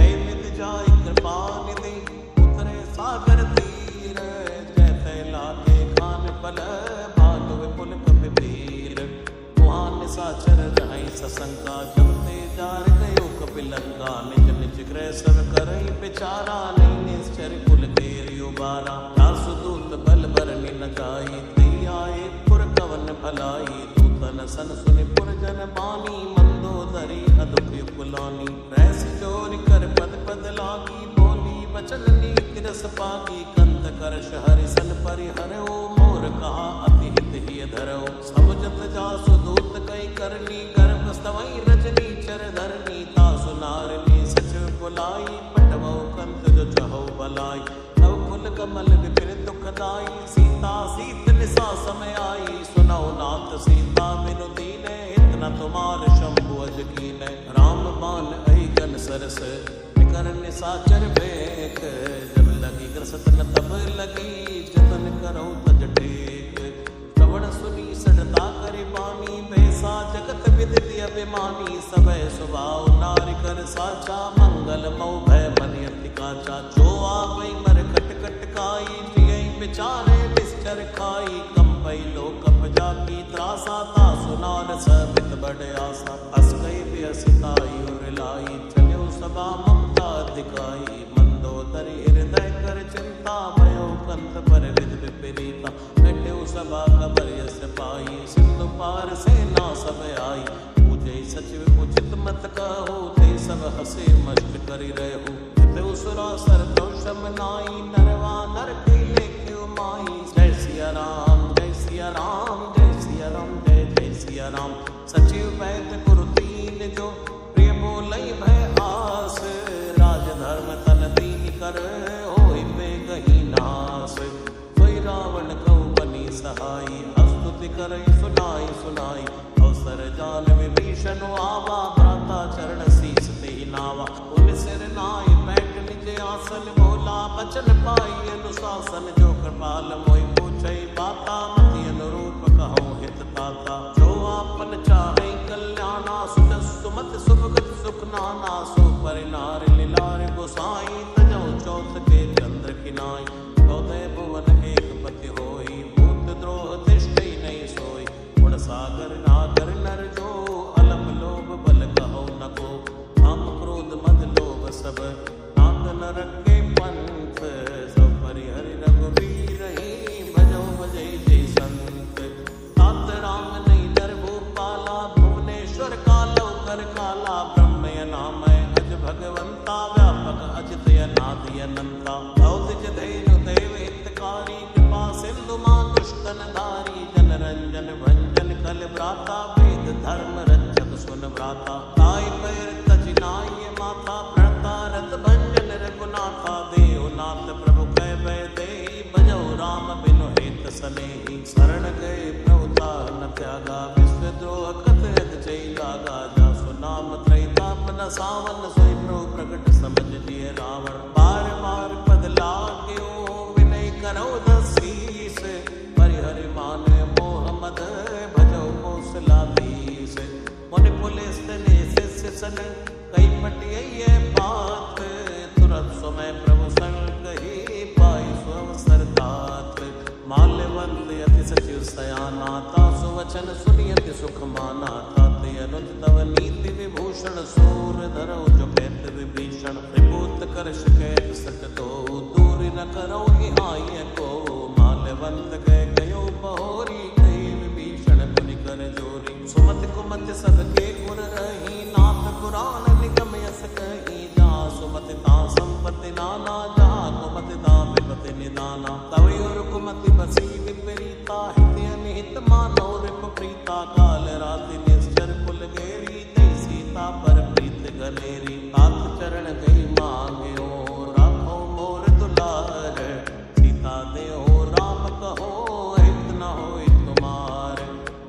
ऐ मित जाय कृपा निधि उतरे सागर तीर जय तैला के खान पल भानु विपुल कपि वीर कुहान साचर रहै सशंका जब ते जार गयो कपिलंका निज निज गृह सब करई बिचारा नहीं निश्चर कुल केरि उबारा दासु दूत बल बरनि न जाई तै आए पुर कवन भलाई दूतन सन सुनि पुर जन बानी मंदोदरी अदुख कुलानी रैस चोर कर पद पद लागी बोली वचन नीति रस पागी कंत करश हरि सन परिहरो मोर कहा अति हित ही धरो समझत जासु दूत कई करनी गर्भ स्तवई रजनी चर धरनी तासु नारनी सच बुलाई पटवो कंत जो चहो बलाई तव कुल कमल विपिन दुखदाई सीता सीत निसा समय आई सुनौ नाथ सीता बिनु दीने इतना तुम्हार शंभु अज कीने राम बान अहि गन सरस निकर निसाचर बेक जब लगी ग्रसत न तब लगी जतन करो तज टेक श्रवण सुनी सडता करि बानी बैसा जगत विदित अभिमानी सबय स्वभाव नारि कर साचा मंगल मऊ भय मनि अति काचा जो आवै मर कट कट काई प्रिय विचारे निश्चर खाई कंपई लोक जाकी त्रासा ता सुनार सबित बड़ आसा अस गई बेसिताई और लाई चलो सभा ममता दिखाई मंदोदरी हृदय कर चिंता भयो कंत पर विद विपरीता बैठे सभा खबर यस पाई सिंधु पार सेना सब आई पूजे सचिव उचित मत कहो ते सब हसे मस्त करि रहु ते उसरा सर दोषम नाई नरवा नर कई लेख्यो माई जय सिया राम जय सिया राम जय सिया राम जय जय सिया सहाई। स्तुति करई सुनाई सुनाई अवसर जान विभीषण आवा। भ्राता चरण शीस ते नावा उन सिर नाय बैठ निज आसन। बोला बचन पाई अनुशासन जो कृपाल मोहि पूछई बाता। मति अनुरूप कहूँ हित ताता जो आपन चाहे कल्याणा। सुख सुमत सुभगत सुख नाना सो परिनार लीलार गोसाई। तजौ चौथ के चंद्र किनाई 14 भुवन एक पति होई। भूत द्रोह तिष्ठई नहीं सोई गुण सागर नागर नर जो। अलम लोभ बल कहो न को काम क्रोध मद लोभ सब। नाथ नरक के पंथ सब परिहरि रघुवीर ही। भजौ भजई जय संत तात राम नहीं डर भूपाला। भुवनेश्वर कालो कर काला ब्रह्म नामय अज भगवंता। व्यापक अजित अनादि अनंता औदिज धैर्य देव हितकारी। कृपा सिंधु दुष्टन धारी जन रंजन भंजन कल भ्राता। वेद धर्म रक्षक सुन भ्राता ताई पैर तज नाय माथा। प्रणता रत भंजन रघुनाथा देवनाथ प्रभु कह भय देहि। भजौ राम बिनु हेत सनेहि शरण गए प्रभुता न त्यागा। विश्वद्रोह कथ यद जय लागा जासु नाम त्रैताप न सावन। सोई प्रभु प्रकट समझ जिय रावण बार बार पद लाग्यो। विनय करो दसीस परिहरि मान मोह मद। भजौ कौशलाधीश मुनि पुलिस ने शिष्य सन। कई पटियै बात तुरंत समय प्रभु संग कही। पाई सुअवसर तात माल्यवंत अति सचिव सयाना। तासु वचन सुनियति सुख माना। ताते अनुज तव नीति विभूषण। सूर धरौ जो कहत विभीषण। त्रिभूत करश कहत सट तो दूर न करो हाय को। माल्यवंत कह गयो बहोरी कही विभीषण पुनि कर जोरी। सुमति कुमति सबके गुर रही नाथ पुराण निगम यस कही। जहाँ सुमति ता संपत्ति नाना जहाँ कुमति ता विपति निदाना। तवि और कुमति बसी विपरीता हित अनिहित मानो रिप प्रीता। काल राति निश्चर कुल गेरी तई सीता पर प्रीत गनेरी। तात चरण गई मांग्यो राखो मोर दुलार। सीता देहो राम कहो हित न होय तुमार।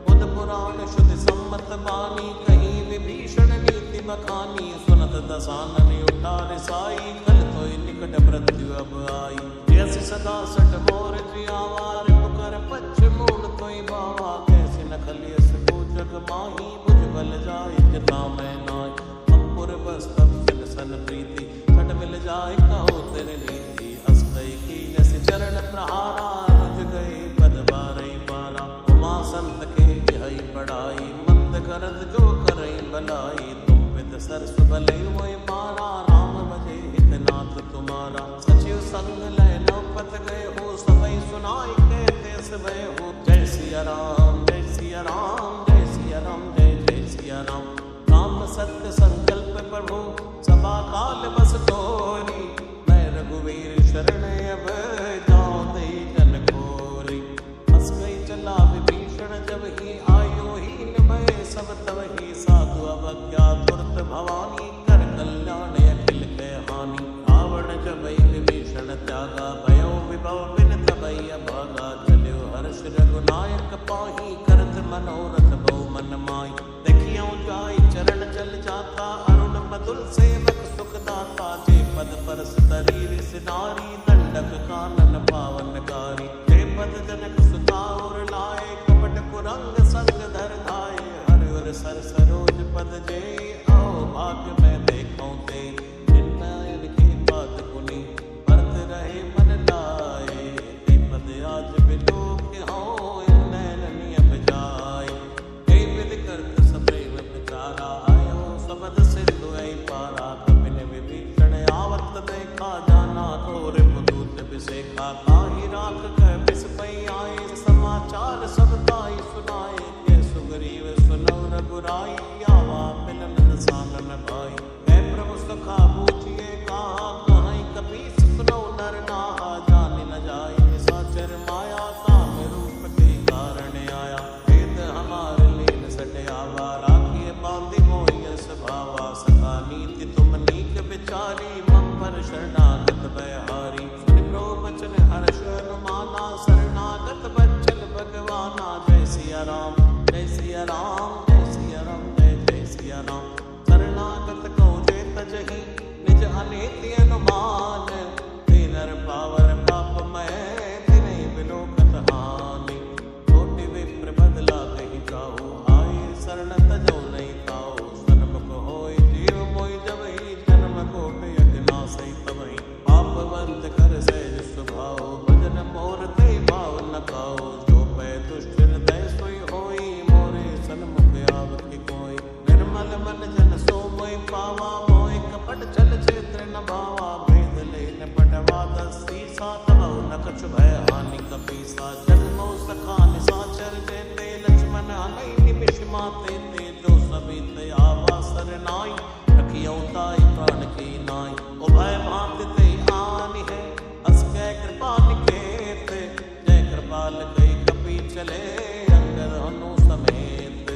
बुध पुराण शुद्ध सम्मत बानी कहीं विभीषण नीति बखानी। सुनत दसानन उठार साई कल तोय निकट मृत्यु अब आई। यस सदा सठ मोर जियावा रिप कर पच्छ मूल तोय बावा। कैसे न खलियस को जग माही बुझ बल जाय जता मैं नाय। अंपुर बस्तव सन सन प्रीति छट मिल जाय कहो तेरे नीति। अस्तई कीनस चरण प्रहारा रुझ गए पद बारई बारा। उमा संत के यही पढ़ाई मंद करत जो करई भलाई। तुम विद सरस भले मोय मारा राम भजे हितनाथ तुम्हारा। सचिव संग लय नौपत गए हो सबई सुनाई कहते भय हो। जय सिया राम जय सिया राम जय सिया राम जय जय सिया राम। राम सत्य संकल्प प्रभु सभा काल बस तोरी। मैं रघुवीर शरण अब जाऊं दई जन खोरी। हंस गई चला विभीषण जब ही आयो हीन भय सब तब ही। साधु अवज्ञा तुरत भवानी कर कल्याण अखिल के हानि। रावण जब विभीषण त्यागा भयो विभव बिन तबई अभागा। चल्यो हर्ष रघुनायक पाही करत मनोरथ बहु मन माई। देखियो जाय चरण जल जाता अरुण मधुर सेवक सुख दाता। जे पद परस तरीर सिनारी दंडक कानन पावनकारी। जे पद जनक सुता और लाए कपट कुरंग संग धर धाये। हरिवर सर सरोज पद जे आओ भाग्य में देखो ते। निर्णय के बात कुनी परत रहे मन लाए। ते पद आज बिलोक हो नैन नियम जाय। ते विद करत सप्रेम विचारा आयो सबद सिंधु ऐ पारा। कपिन विभीषण आवत देखा जाना थोर पुदूत विसेखा। काहि राख कह बिस पई आए समाचार सब ताई सुनाए। के सुग्रीव सुनौ रघुराई आवा मिलन सानन भाई। है प्रभु सखा पूछिए कहा कहीं कपीस सुनौ नर नाहा। जान न जाय निशाचर माया काम रूप के कारण आया। वेद हमार लीन सट आवा राखिए बांधि मोहि स्वभावा। सखा नीति तुम नीक विचारी मम पर शरणागत भयहारी। सुनि प्रभु वचन हर्ष अनुमाना शरणागत बच्चल भगवाना। सिया राम, जय सिया राम, जय सिया राम, जय जय सिया राम। शरणागत को जे तजहि निज अनीति अनुमान, ते नर पावर पापमय तिन्हि बिलोकत हानि। कोटि विप्र बदला कहि जाहु, आए शरण तजौ नहीं ताऊ। सन्मुख होय जीव मोहि जबहि, जन्म कोटि यज्ञ नासै तबहि। पापवंत कर सहज स्वभाव, भजन मोर ते भाव न खाओ। जो पै दुष्ट हृदय सोई होई, मोरे सन्मुख आवत कोई। निर्मल मन जन सो मोहि पावा, मोहि कपट छल छेत्र न भावा। भेद लेन पटवा दसी सा, तबौ न कछु भय हानि कपीसा। जन्मो सखा निशाचर जेते, लक्ष्मण हनै निमिष माते ते। जो सबित आवा सरनाई, रखियौ ताई प्राण की नाई। उभय भांति ते आनि है, अस कै कृपा निकेत। जय कृपाल कई कपि चले, अंगद हनु समेत।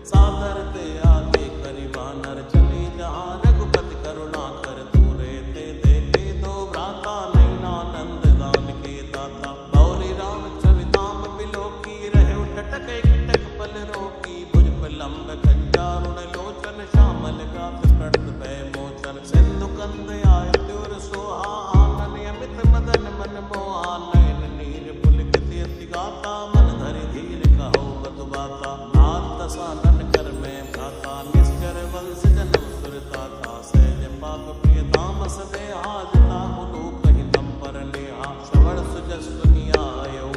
सादर ते आगे करि वानर, चली जहाँ रघुपति करुणा कर। दूरे ते देखे दो भ्राता, नैनानंद दान के दाता। बौरी राम चरिताम बिलोकी, रहे टटक एकटक पल रोकी। भुज लंब कंजारुण लोचन, श्यामल गात प्रणत भय मोचन। सिंधु कंद आय त्योर सोहा, आनन अमित मदन मन मोहा। नयन नीर पुलकित अति गाता, मन धरि धीर कहो बतु बाता। नाथ दसानन कर में भ्राता, निश्चर वंश जन्म सुरताता। सहज पाप प्रिय धाम सदेहा, जता लोक हितम पर नेहा। श्रवण सुजस सुनि आयो,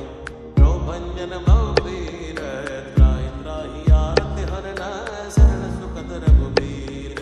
भंजन भवबीर। त्राहि त्राहि आरति हरन, शरण सुखद रघुबीर।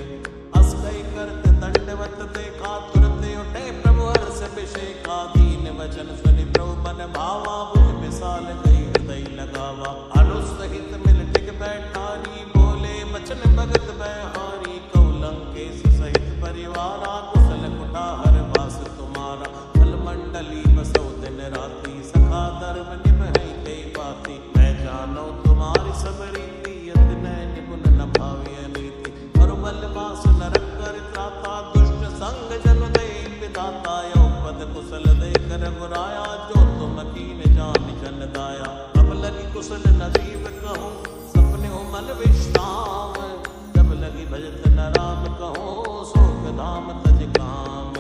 अस कई करत दंडवत देखा, तुरत उठे प्रभु हर्ष अभिषेका। दीन वचन सुनि प्रभु मन भावा, भुज विशाल कई हृदय लगावा। अनुसहित मिल टिक बैठारी, बोले बचन भगत बैहारी। कहु लंकेश सहित परिवारा, कुशल कुटाहर वास तुम्हारा। फल मंडली बसौ दिन राति, सखा धर्म निभहि कई बाती। मैं जानो तुम्हारी सब रीति, यत नय निपुण न भाविय नीति। और बलवास नरक कर त्राता, दुष्ट संग जन दे विधाता। यो पद कुशल देख रघुराया, जो तुम कीन जान जन दाया। अब लगी कुशल न जीव कहूँ, सपने हो मन विश्राम। जब लगी भजत न राम कहूँ, शोक धाम तज काम।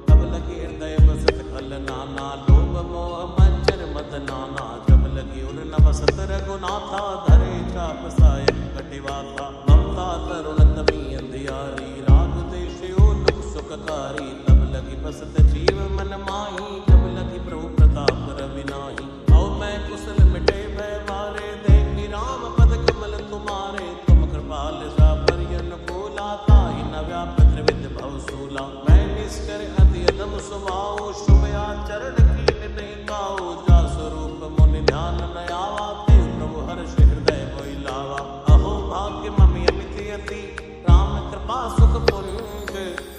तब लगी हृदय बसत खल नाना, लोभ मोह मच्छर मद नाना। जब लगी उर न बसत रघुनाथा, धरे चाप सायक कटिवाथा। ममता तरुण तमी अंधियारी, राग देशयो दुख सुखकारी। तब लगी बसत जीव मन माही, जब लगी प्रभु प्रताप रवि नाही। औ मैं कुशल मिटे भय बारे, देखी राम पद कमल तुम्हारे। तुम कृपाल सा परियन कोला, ताहि न व्याप त्रिविध भव सूला। मैं निश्चर अति अदम स्वभाव, शुभ आचरण कीन नहीं काऊ। जा स्वरूप मुनि ध्यान न आवा, ते प्रभु हर्ष हृदय मोहि लावा। अहो भाग्य ममि अमित यति, राम कृपा सुख पुंज।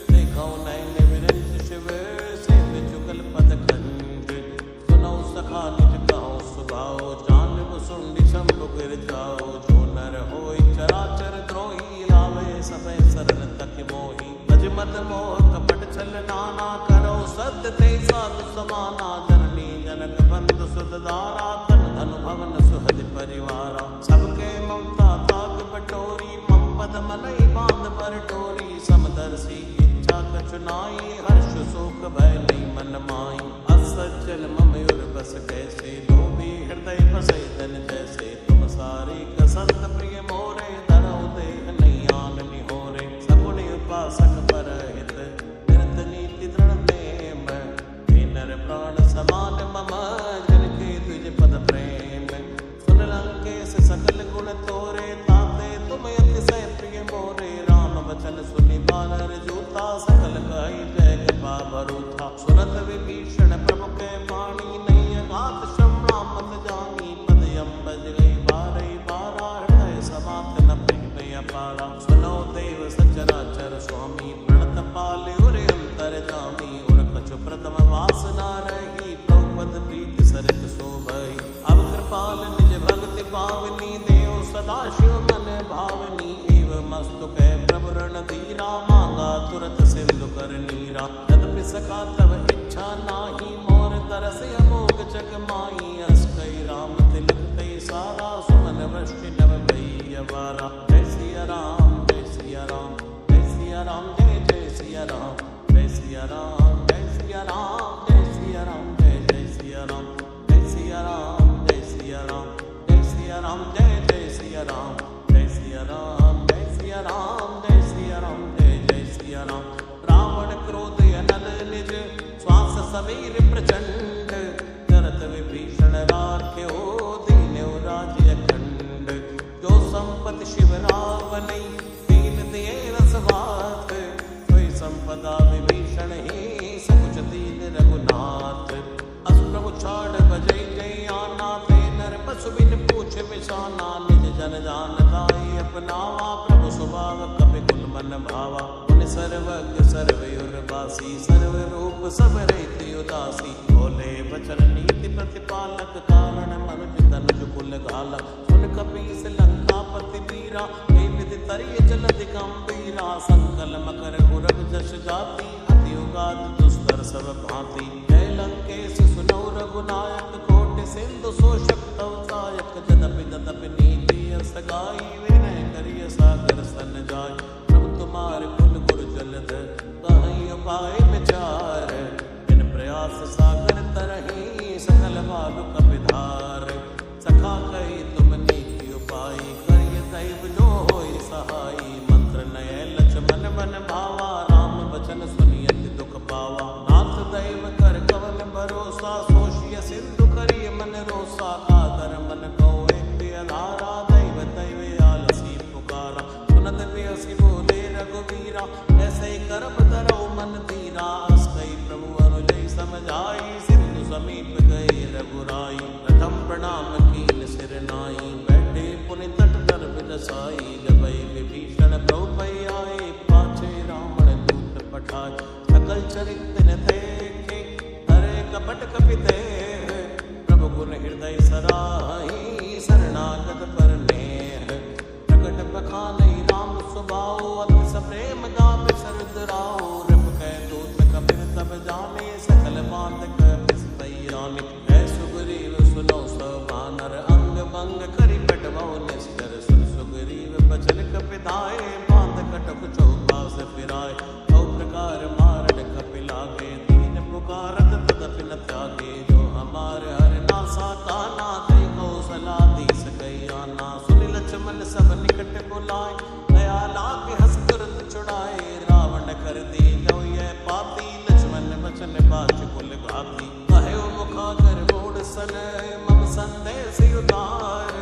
देखौ नयन विरंज शिव, सेव जुगल पद खंड। सुनौ सखा निज कहो सुभाओ, जान सुंडी शंभु गिर जाओ। जो नर होय चराचर द्रोही, लावे सभय सरल तक मोही। भज मत मोह कपट छल नाना, करो सत्य ते साधु समाना। जननी जनक बंधु सुत दारा, तन धनु भवन सुहद परिवारा। सबके ममता ताक बटोरी, मम पद मनहि बांध पर डोरी। समदर्शी इच्छा कछु नाई, हर्ष शोक भय नहीं मन माई। असज्जन मम उर बस कैसे, लोभी हृदय बसै धन जैसे। तुम सारी कसंत प्रिय मोरे, धरौ देह नहीं आन निहोरे। सगुनि उपासक परहित, निरत नीति दृढ़ नेम। हे नर प्राण समान मम, जिनके तुझ पद प्रेम। सुन लंकेश सकल गुण तोरे, ताते तुम अतिशय प्रिय मोरे। राम वचन सुनि बानर जूता, सकल कहि जय कृपा भरूथा। सुनत विभीषण प्रभु कै वाणी, नहीं अगात श्रवणा मत जानी। पद अम्बज गई बारहि बारा, हृदय समात न प्रेम अपारा। सुनो देव सचराचर स्वामी, प्रणत पाले उरे अंतर जामी। उर कछु प्रथम वासना रही, प्रभुपद प्रीति सरित शोभई। अब कृपाल निज भक्ति पावनी, देव सदा शिव मन भावनी। एव मस्तु कै प्रभु रण धीरा, मांगा तुरत सिंधु कर नीरा। यद्यपि सखा तब इच्छा नाही, मोर तरस अमोघ जग माही। अस कई राम तिलक ते सारा, सुमन अवारा। जय सिया राम जय सिया राम जय सिया राम जय जय सिया राम जय सिया राम जय सिया राम जय सिया राम जय जय सिया राम जय सिया राम जय सिया राम जय सिया राम जय जय सिया राम जय सिया राम जय सिया राम जय सिया राम जय जय सिया राम। रावण क्रोध अनल निज श्वास समीर प्रचंड करत विभीषण राख्यो दीन्यो राज्य अखंड। जो संपत्ति शिव रावनै दीन दिए रसवात सोई संपदा विभीषण ही सकुच दीन रघुनाथ। अस प्रभु छाड़ बजै जय आना ते नर पशु बिन पूछ बिसाना। निज जन जान ताई अपनावा प्रभु स्वभाव कपि कुल मन भावा। उन सर्वज्ञ सर्वयुर्वासी सर्व रूप सब रहित उदासी। बोले बचन नीति प्रतिपालक कारण मनुज तनुज कुल घाला। सुन कपीस लंकापति वीरा हे विधि तरिय जलधि गंभीरा। संकल मकर उरग जस जाति अति उगात दुस्तर सब भांति। जय लंकेश सुनौ रघुनायक कोटि सिंधु शोषक तवसायक। जदपि तदपि नीति यस गाई विनय करिय सागर सन जाय। प्रभु तुम्हारे कुल गुरु जलध कहीं उपाय विचार। इन प्रयास सागर तरही सकल बालु कपिधार। सखा कही तुम नीति उपाय करिय दैव जो होय सहाय। मंत्र नय लक्ष्मण मन भावा राम बचन सुनि अति दुख पावा। नाथ दैव कर कवन भरोसा सोषिय सिंधु करिय मन रोसा। कादर मन को एक अधारा दैव दैव आलसी पुकारा। सुनत बियसी बोले रघुवीरा ऐसे करब धरौ मन धीरा। अस कई प्रभु अनुजय समझाई सिंधु समीप गए रघुराई। प्रथम प्रणाम कीन सिर नाई बैठे पुनि तट कर बिलसाई। जबै विभीषण प्रभु पै आए पाछे रावण दूत पठाए। सकल चरित्र न देखे हरे कपट कपि देह। प्रभु गुण हृदय सराही शरणागत पर नेह। प्रकट बखानै राम स्वभाव अति सप्रेम गावे सरदराओ। रिप कै दूत कपिर तब जाने सकल बात कपिस तैयाने। है सुग्रीव सुनो सब बानर अंग भंग करि कटवौ निश्चर। सुन सुग्रीव बचन कपिधाए बांध कटक चौपास फिराए। औ प्रकार मारण कपि लागे दीन पुकारत तदपि न त्यागे। जो हमार हर नासा काना तै कौशला दीस कई आना। सुनि लक्ष्मण सब निकट बुलाए दया लागे हस तुरंत छुड़ाए। रावण कर दी जो ये पाती लक्ष्मण बचन बाच कुल घाती। कहो मुखागर मोड़ सन मम संदेश उतार।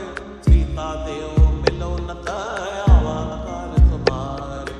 सीता देव मिलो न आवा काल तुम्हारे।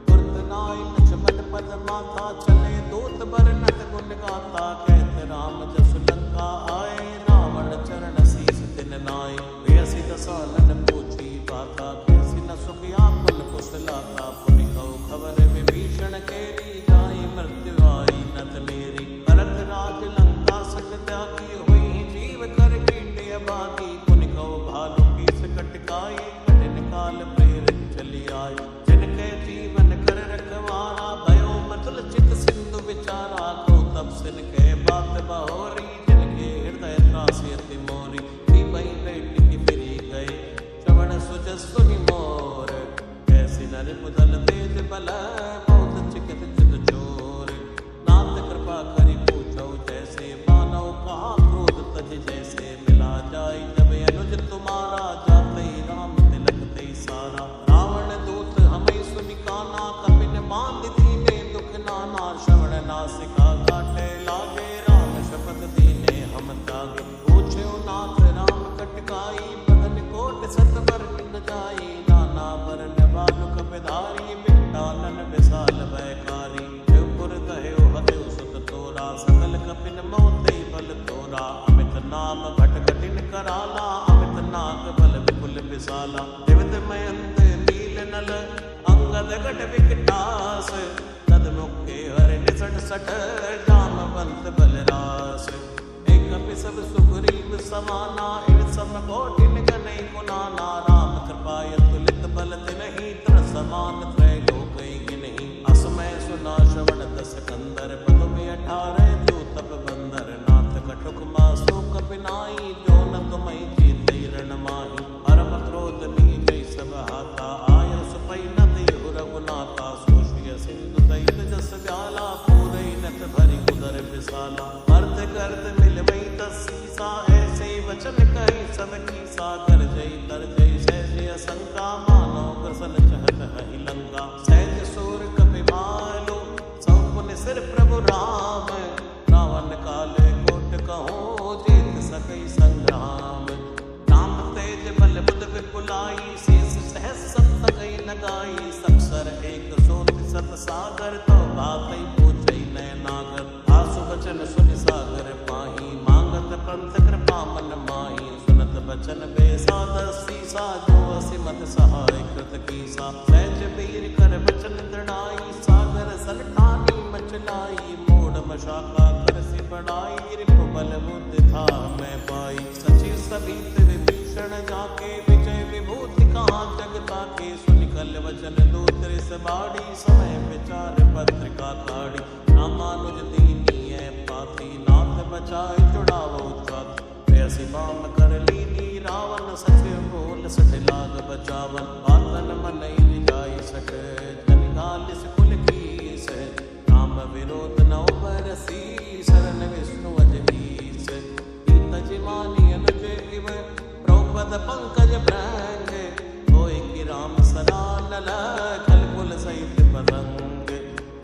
तुरत नाय लक्ष्मण पद माथा चले दूत बरनत गुण गाता। कहत राम जस लंका आए रावण चरण शीस दिन नाय। बेसी दसानन पूछी बाता कैसी न सुखिया कुल कुशलाता। पुनि कहु खबर विभीषण केरी जाई मृत्यु आई नत नेरी। भरत राज लंका सक त्यागी हुई जीव कर कीटे अभागी। पुनि कहु भालु कीस कटकाई कठिन काल प्रेरित चली आए। जिनके जीवन कर रखवारा भयो मतुल चित सिंधु विचारा। को तब सिन के बात बहोरी जिनके हृदय त्रासी अति मोरी। बही बेटी की फिरी गए श्रवण सुजस सुनि मोर। ऐसी नर पुदल तेज बल बहुत चिकित चित चोर। नाथ कृपा करि पूछौ जैसे मानव कहा क्रोध तज जैसे। मिला जाय जब अनुज तुम्हारा जाते राम तिलक ते सारा। रावण दूत हमें सुनि काना कपिन बांध दीने दुख नाना। श्रवण नासिका काटे लागे राम शपथ दीने हम त्यागे। पूछ्यो नाथ राम कटकाई बदन कोट सत बर न जाई। नाना बरन बालु कपिधारी बिटालन विशाल भयकारी। शिवपुर कहो हदेव सुत तोरा सकल कपिन मोते बल तोरा। अमित नाम भट कठिन कराला अमित नाग बल विपुल विशाला। दिवित मयंत नील नल अंगद गट विकटास। तद मुखे हर निसट सठ जामवंत बलरास। कपि सब सुग्रीव समाना इन सब कोटिन गनै गुनाना। राम कृपा अतुलित बल तिन्हि त्र समान त्रय लोकहि गिनहि। असमय सुना श्रवण दस कंदर पद में 18 जो तप बंदर। नाथ कटुक मासु कपि नाई जो न तुम्हि जीते रण माही। परम क्रोध नीजै सब अमृत भरी उदर विशाला। अर्थ गर्द मिल वही तसीसा, ऐसे वचन कही सब कीसा। कर जय तर जय सहज असंका, मानो कृष्ण चहत हहि लंका। सहज सूर कपि भालो, सौ पुनि सिर प्रभु राम। रावण काले कोट कहो, जीत सकई संग्राम। राम तेज बल बुध विपुलाई, शेष सहस सप्त कई लगाई। सक्षर एक सोति सत सागर, तो बातई पूछई नय नागर। आसु बचन सुनि सागर पाही, मांगत पंथ कृपा मन माही। सुनत बचन बेसादर सीसा, जो असिमत सहाय कृत कीसा। सहज वीर कर बचन दृढ़ाई, सागर सलठानी मचलाई। मोड़ मशाखा कर से बढ़ाई, रिपु बल बुद्धि था मैं पाई। सचिव सबित विभीषण जाके, विजय विभूति कहाँ जग ताके। सुनि कल वचन दूतर सबाड़ी, समय विचार पत्रिका काढ़ी। रामानुज दीनीय पाती, नाथ बचाए जुड़ावो छाती। ऐसी बाम कर लीनी, रावण सचिव बोल सठ लाग बचावन। आतन मनई जाय सठ, जन घालिस कुल कीस। राम विरोध नौ बरसी, शरण विष्णु अजनीस। ईत जिमानी अनुज इव, द्रौपद पंकज भृंग। होय कि राम सरानन, खल कुल सहित पतंग।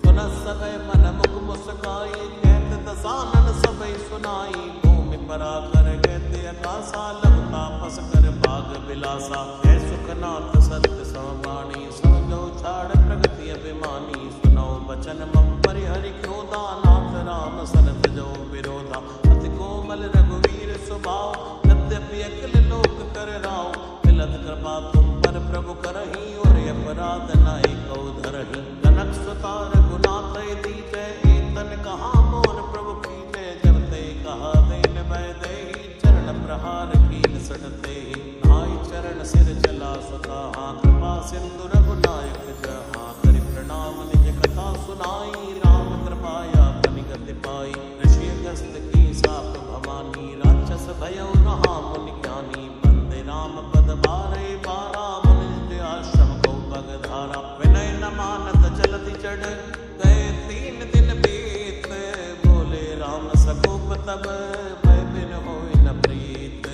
सुनत सब मन मुख मुस्काई, कहत दसानन सबई सुनाई। भूमि पराकर कहते आकाशा, लव तापस कर भाग विलासा। है सुखनाथ सत्य समाणी, समझो छाड़ प्रगति अभिमानी। सुनो वचन मम परिहरि क्रोधा, नाथ राम सरत जो विरोधा। अति कोमल रघुवीर स्वभाव, यद्यपि अकिल लोक कर राव। मिलत कृपा तुम पर प्रभु करही, और अपराध नाई कौ धरही। जनक सुता रघुनाथ दीजय, एतन कहा मोर प्रभु कीजय। जब ते कहा देन भय देहि, चरण प्रहार कीन सटते। नाई चरण सिर चला सुता, कृपा सिंधु रघुनायक जहाँ। करि प्रणाम निज कथा सुनाई, राम कृपाया पनिगति पाई। ऋषि अगस्त की साप भवानी, राक्षस भयउ रहा मुनि ज्ञानी। बंदे राम पद बारहि बारा, मुनि आश्रम को पग धारा। विनय न मानत जलधि चढ़, गए 3 दिन बीत। बोले राम सकोप तब, भय बिन होय न प्रीत।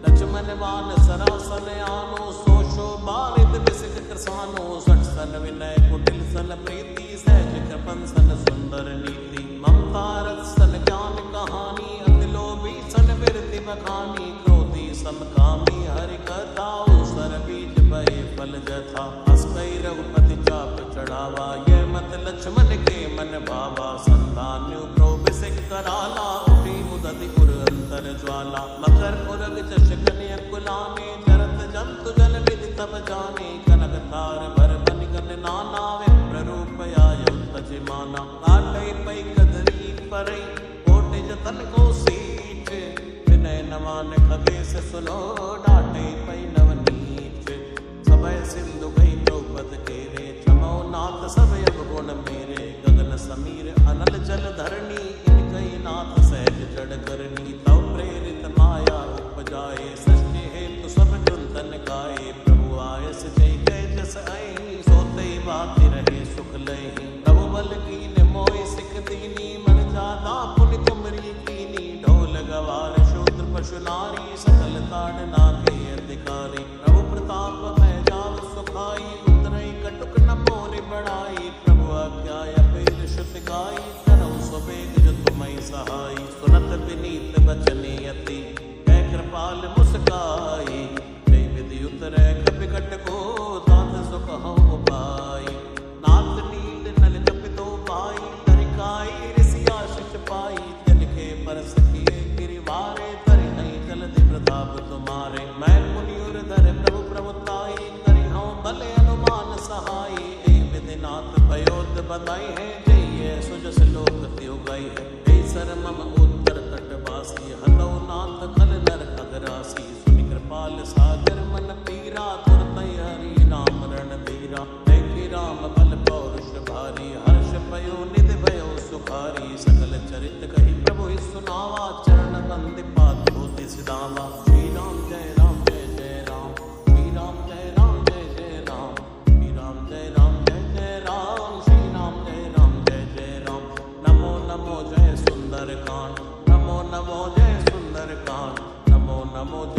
लक्ष्मण बान सरासन आनो, सो बारित बिसिक कृसानो। सठ सन विनय कुटिल सन प्रीति, सहज कृपन सन सुंदर नीति। ममता रस सन ज्ञान कहानी, अति लोभी सन बिरति बखानी। क्रोधी समकामी हरि कथा, सर बीज भय फल जथा। हस कई रघुपति चाप चढ़ावा, ये मत लक्ष्मण के मन भावा। संतान्यु प्रोभ सिख कराला, उठी मुदति उर अंतर ज्वाला। मकर उरग जश कन्या कुलाने, जरत जंतु जन विधि तब जाने। कनक तार भर बन गन नाना, विप्र रूप आयो तजिमाना। आठई पै कदरी परई, कोटि जतन को सीठ। विनय न मान खगेश सुनो, डांटे पै नवनीत। सबय सिंधु गई द्रौपद केरे, क्षमो नाथ सब अवगुण मेरे। गगन समीर अनल जल धरणी, इनकई नाथ सहज जड़ करनी। तव प्रेरित माया उपजाए, सृष्टि हेतु सब ग्रंथन गाए। प्रभु आयस जय जय जस आई, सोते बाति रहे सुख लहि। प्रभु बल कीन मोहि सिख दीनी, मन जादा पुनि तुमरी कीनी। ढोल गवार शूद्र पशु नारी, सकल ताड़ नाके अधिकारी। प्रभु प्रताप मैं जान सुखाई, उतरई कटुक न मोरि बढ़ाई। प्रभु आज्ञा अपेल श्रुत गाई, करहु स्वबेग जो तुम्हि सहाय। सुनत विनीत बचने अति, कह कृपाल मुस्काई। जय विधि उतरै कपिकट को, दात सुखहु उपाय। नाथ नील नल कपितो पाई, तरिकाई ऋषि आशीष पाई। तिनके पर सखिए गिरिवारे, तरि नहीं जलधि प्रताप तुम्हारे। मैं पुनि उर धर प्रभु प्रभुताई, करिहूँ भले अनुमान सहाय। ए विधिनाथ भयोत बधाई है, जय सुजस लोक त्यो गई है। जय सर मम उत्तर तटवासी, हतौ नाथ खल नर अगरासी। सुनि कृपाल सागर मन पीरा, तुरतै हरि नाम रण धीरा। देखि राम बल पौरुष भारी, हर्ष पयो निधि भयो सुखारी। सकल चरित कहि प्रभु ही सुनावा, चरण बंदि पात होति सिधावा। श्री राम जय राम जय जय राम, श्री राम जय राम जय जय राम। श्री राम जय राम जय जय राम, श्री राम जय राम जय जय राम। नमो नमो सुंदर कांड। नमो नमो जय सुंदर कांड, नमो नमो जय